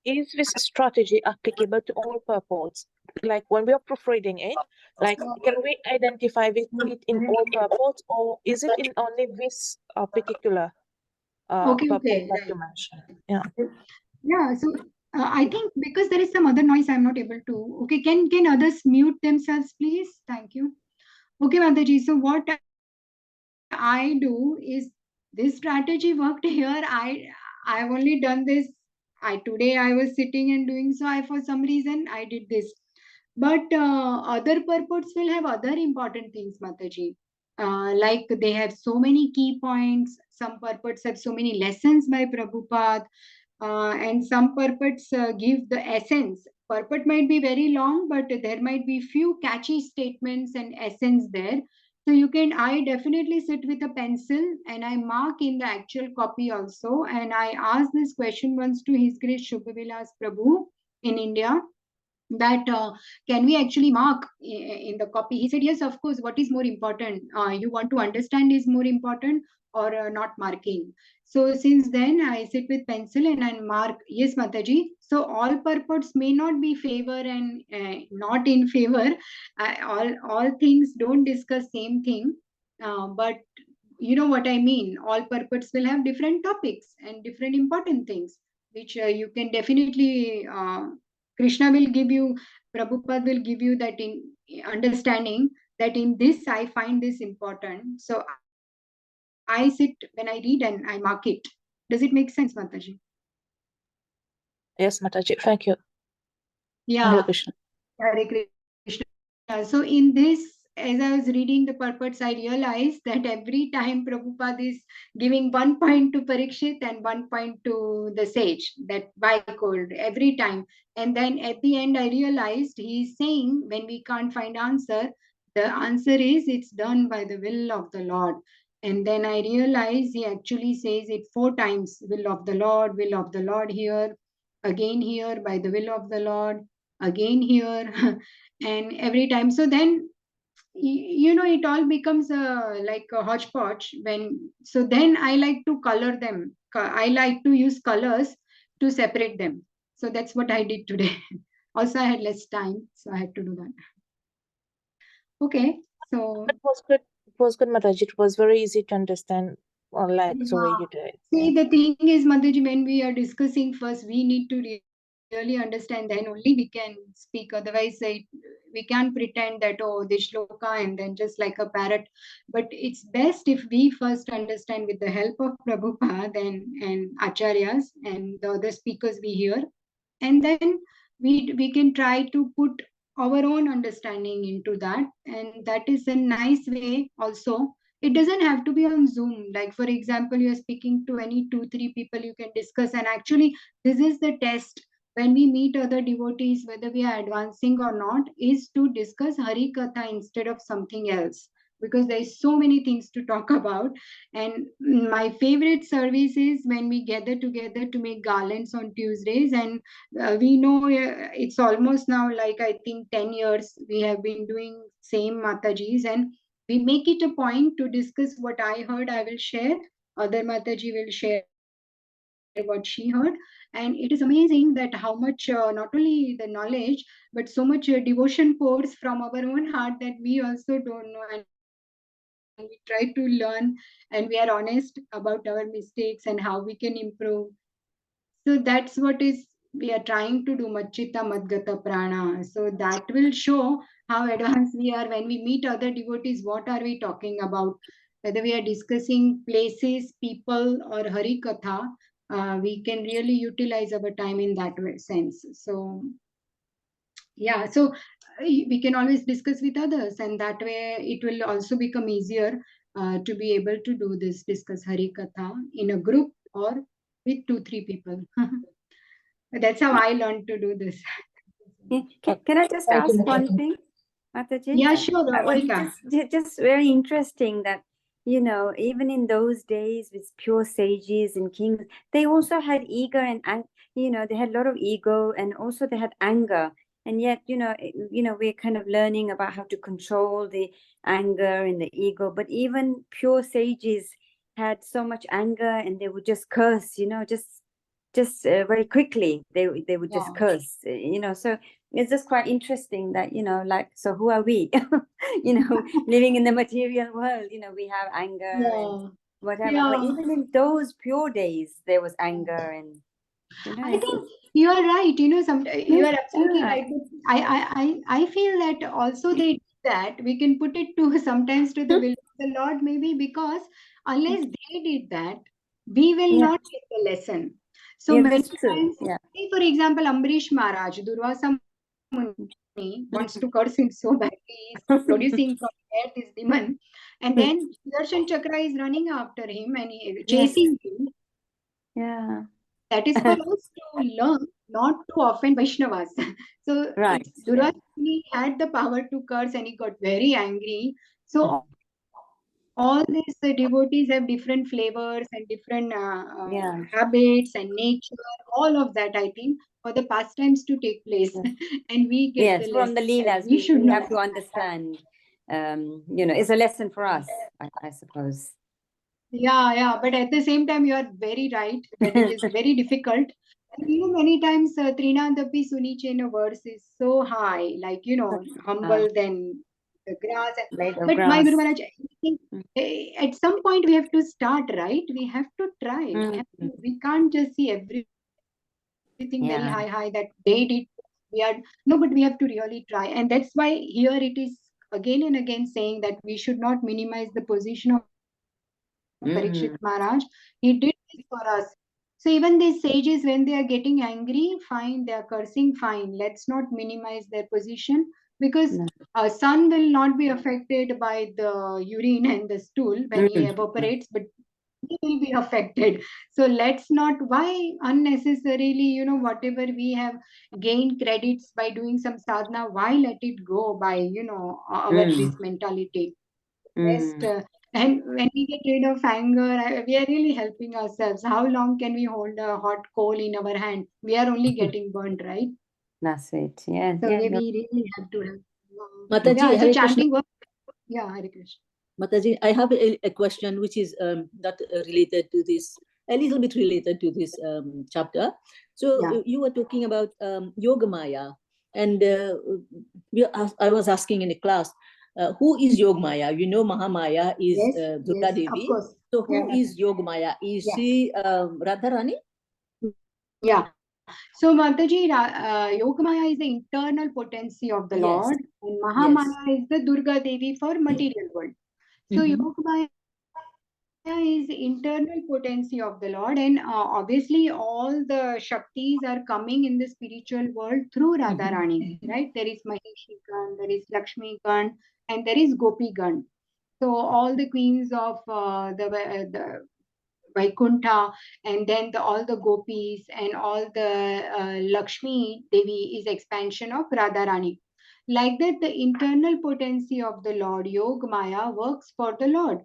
this strategy applicable to all purports? Like when we are proofreading it, like can we identify it in all purports, or is it in only this particular Okay, purport okay, that right. you mentioned? Yeah. Yeah, so I think because there is some other noise, I'm not able to. Okay, can others mute themselves, please? Thank you. Okay, Mataji. So what I do is this strategy worked here. I've only done this. Today I was sitting and doing so. For some reason I did this. But other purports will have other important things, Mataji. Like they have so many key points. Some purports have so many lessons by Prabhupada. And some purports give the essence. Purport might be very long, but there might be few catchy statements and essence there. So I definitely sit with a pencil and I mark in the actual copy also. And I asked this question once to His Grace Shubhavilas Prabhu in India, that can we actually mark in the copy? He said, yes, of course. What is more important? You want to understand is more important, or not marking? So since then I sit with pencil and I mark, yes, Mataji. So all purports may not be favor and not in favor. All things don't discuss same thing, but you know what I mean. All purports will have different topics and different important things, which you can definitely Krishna will give you, Prabhupada will give you that in understanding that in this I find this important. So I sit when I read and I mark it. Does it make sense, Mataji? Yes, Mataji. Thank you. Yeah. Hare Krishna. Hare Krishna. So in this, as I was reading the purports, I realized that every time Prabhupada is giving 1 point to Parikshit and 1 point to the sage, that why cold, every time. And then at the end, I realized he's saying when we can't find answer, the answer is it's done by the will of the Lord. And then I realized he actually says it 4 times, will of the Lord here, again here, by the will of the Lord, again here, and every time. So then it all becomes like a hodgepodge. So then I like to color them. I like to use colors to separate them. So that's what I did today. Also I had less time, so I had to do that. Okay, so It was good. It was good, Mataji. It was very easy to understand, like the way you did it. See, the thing is, Mataji, when we are discussing first, we need to really understand, then only we can speak. Otherwise, we can't pretend that, oh, this shloka, and then just like a parrot. But it's best if we first understand with the help of Prabhupada and Acharyas and the other speakers we hear. And then we can try to put our own understanding into that. And that is a nice way also. It doesn't have to be on Zoom. Like, for example, you're speaking to any 2-3 people, you can discuss. And actually, this is the test when we meet other devotees, whether we are advancing or not, is to discuss Hari Katha instead of something else, because there's so many things to talk about. And my favorite service is when we gather together to make garlands on Tuesdays. And we know it's almost now, like, I think 10 years we have been doing same Matajis, and we make it a point to discuss what I heard, I will share. Other Mataji will share what she heard. And it is amazing that how much, not only the knowledge, but so much devotion pours from our own heart that we also don't know. And we try to learn, and we are honest about our mistakes and how we can improve. So that's what is we are trying to do, Machita Madgata Prana. So that will show how advanced we are when we meet other devotees. What are we talking about? Whether we are discussing places, people, or Hari Katha, we can really utilize our time in that sense. So yeah, so we can always discuss with others, and that way it will also become easier to be able to do this, discuss Hari Katha in a group or with 2-3 people. That's how I learned to do this. Can I just ask one thing, Mataji? Yeah, sure, Well, Rashika. just very interesting that you know, even in those days with pure sages and kings, they also had ego you know, they had a lot of ego, and also they had anger. And yet, you know, we're kind of learning about how to control the anger and the ego. But even pure sages had so much anger, and they would just curse, you know, just very quickly. They would just Yeah. curse, you know. So it's just quite interesting that, you know, like, so who are we? You know, living in the material world, you know, we have anger and Yeah. whatever. But Yeah. even in those pure days, there was anger, and you know, I think you are right. You know, sometimes you are absolutely yeah. right. But I feel that also they did that. We can put it to sometimes to the will of the Lord, maybe, because unless they did that, we will Yeah. not get the lesson. So Yeah, many that's true. times, Yeah. say for example, Ambrish Maharaj, Durvasa Muni wants to curse him so badly. He's producing from there this demon, and then Sudarshan Chakra is running after him and Yes. chasing him. Yeah. That is for us to learn not to offend Vaishnavas. So Right. Yeah. Durvasa Muni had the power to curse and he got very angry. So all these devotees have different flavors and different Yeah. habits and nature, all of that, I think, for the pastimes to take place. Yes. And we get Yes, the from the lesson that Leelas, we should we not. have to understand. You know, it's a lesson for us, I suppose. Yeah. But at the same time, you are very right that it is very difficult. And you know, many times Trinadapi Suniche in a verse is so high, like, you know, humble than the grass. Blade of But my grass. Guru Maharaj, I think at some point we have to start, right? We have to try. We can't just see everything very Yeah. high that they did. We are no, but we have to really try. And that's why here it is again and again saying that we should not minimize the position of Parikshit Maharaj. He did this for us. So even these sages, when they are getting angry, fine, they are cursing, fine. Let's not minimize their position, because No. sun will not be affected by the urine and the stool when he evaporates, but we will be affected. So let's not, why unnecessarily, you know, whatever we have gained credits by doing some sadhana, why let it go by, you know, our this mentality? Best, and when we get rid of anger, we are really helping ourselves. How long can we hold a hot coal in our hand? We are only getting burned, right? That's it. Yeah. So Yeah. we No. really have to have. Mataji, Yeah, so Hare Krishna. chanting work. Yeah, Hare Krishna. Mataji, I have a question which is not related to this, a little bit related to this chapter. So Yeah. you were talking about Yoga Maya, and I was asking in a class, who is Yoga Maya? You know, Mahamaya is Yes, Durga yes, of Devi. course. So who Yeah, is Yoga Maya? Is yeah, she Radharani? yeah. So Mataji, Yogamaya is the internal potency of the Yes, Lord, and yes. Mahamaya is the Durga Devi for material world. So Yogamaya is the internal potency of the Lord, and obviously all the Shaktis are coming in the spiritual world through Radharani, right? There is Maheshi Gan, there is Lakshmi Gan, and there is Gopi Gan. So all the queens of the Vaikuntha, and then all the gopis and all the Lakshmi Devi is expansion of Radharani. Like that, the internal potency of the Lord, Yog Maya, works for the Lord.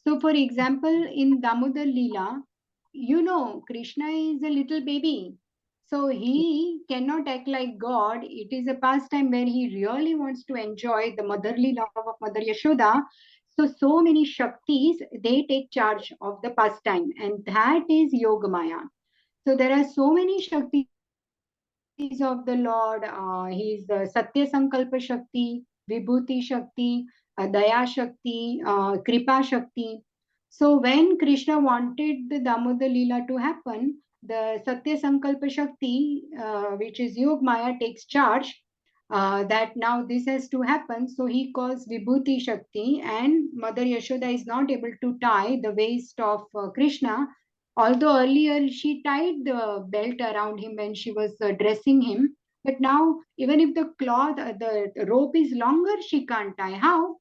So, for example, in Damodar Leela, you know, Krishna is a little baby. So he cannot act like God. It is a pastime where he really wants to enjoy the motherly love of Mother Yashoda. So many Shaktis, they take charge of the pastime, and that is Yogamaya. So there are so many Shaktis of the Lord. He is the Satya Sankalpa Shakti, Vibhuti Shakti, Daya Shakti, Kripa Shakti. So when Krishna wanted the Damodar Leela to happen, the Satya Sankalpa Shakti, which is Yog Maya, takes charge that now this has to happen. So he calls Vibhuti Shakti, and Mother Yashoda is not able to tie the waist of Krishna. Although earlier she tied the belt around him when she was dressing him, but now even if the cloth, the rope is longer, she can't tie. How?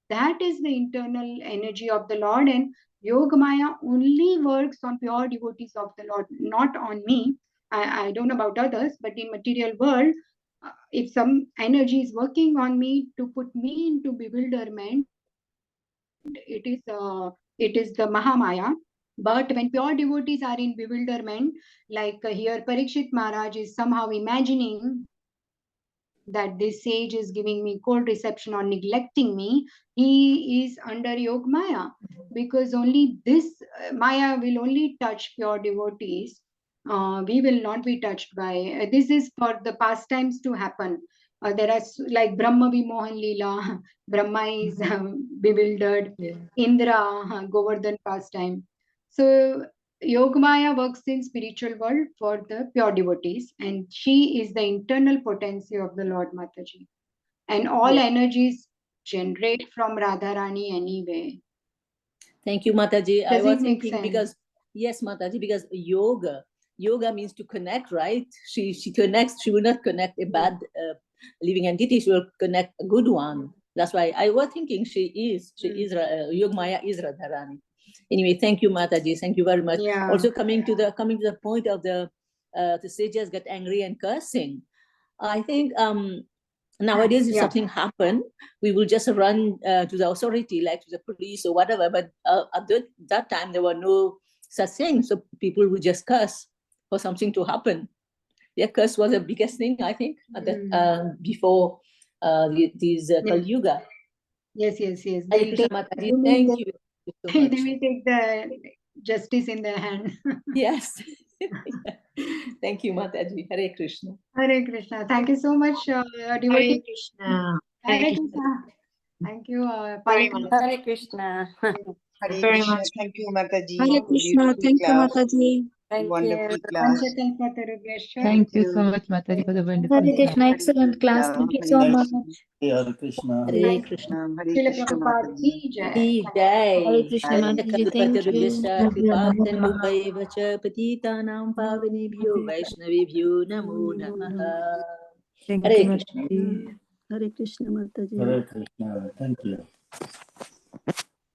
That is the internal energy of the Lord, and Yogamaya only works on pure devotees of the Lord, not on me. I don't know about others, but in material world, if some energy is working on me to put me into bewilderment, it is it is the Mahamaya. But when pure devotees are in bewilderment, like here Parikshit Maharaj is somehow imagining that this sage is giving me cold reception or neglecting me, he is under Yog Maya, because only this Maya will only touch pure devotees. We will not be touched by. This is for the pastimes to happen. There are like Brahma Vimohan Leela, Brahma is bewildered, Indra, Govardhan pastime. So Yogamaya works in spiritual world for the pure devotees, and she is the internal potency of the Lord Mataji. And all energies generate from Radharani anyway. Thank you, Mataji. I Does was it make thinking sense? because, yes, Mataji, because yoga means to connect, right? She connects, she will not connect a bad living entity, she will connect a good one. That's why I was thinking she is Yogmaya is Radharani. Anyway, thank you, Mataji. Thank you very much. Yeah. Also coming to the point of the sages get angry and cursing. I think nowadays, if something happen, we will just run to the authority, like to the police or whatever. But at that time, there were no such thing. So people would just curse for something to happen. Yeah, curse was the biggest thing, I think, at that, before these Kali Yuga. Yes. Hare They Krishna take, Mataji, thank you so they much. will take the justice in their hand. Yes. Thank you, Mataji. Hare Krishna. Hare Krishna. Thank you so much, devotee. Krishna. Hare Krishna. Thank you, Very Palini. much. Hare Krishna. Hare Very Krishna. much. Thank you, Mataji, Hare for Krishna. beautiful Thank you, class. Mataji. Thank Wonderful you. class. Thank you so much, Mataji, for the wonderful Hare class. Krishna. Excellent class. Thank you so Hare much. Hare Krishna. Hare Thank you. Krishna. Srila Krishna Prabhupada Mataji. ki jai. Ki Hare jai. Krishna Jai. Mataji. Thank you. कृपातनु वैवच पतितानां पावनेभ्यो वैष्णवेभ्यो नमो नमः. Thank Hare you, Krishna. Mataji. Hare Krishna Mataji. Hare Krishna. Thank you.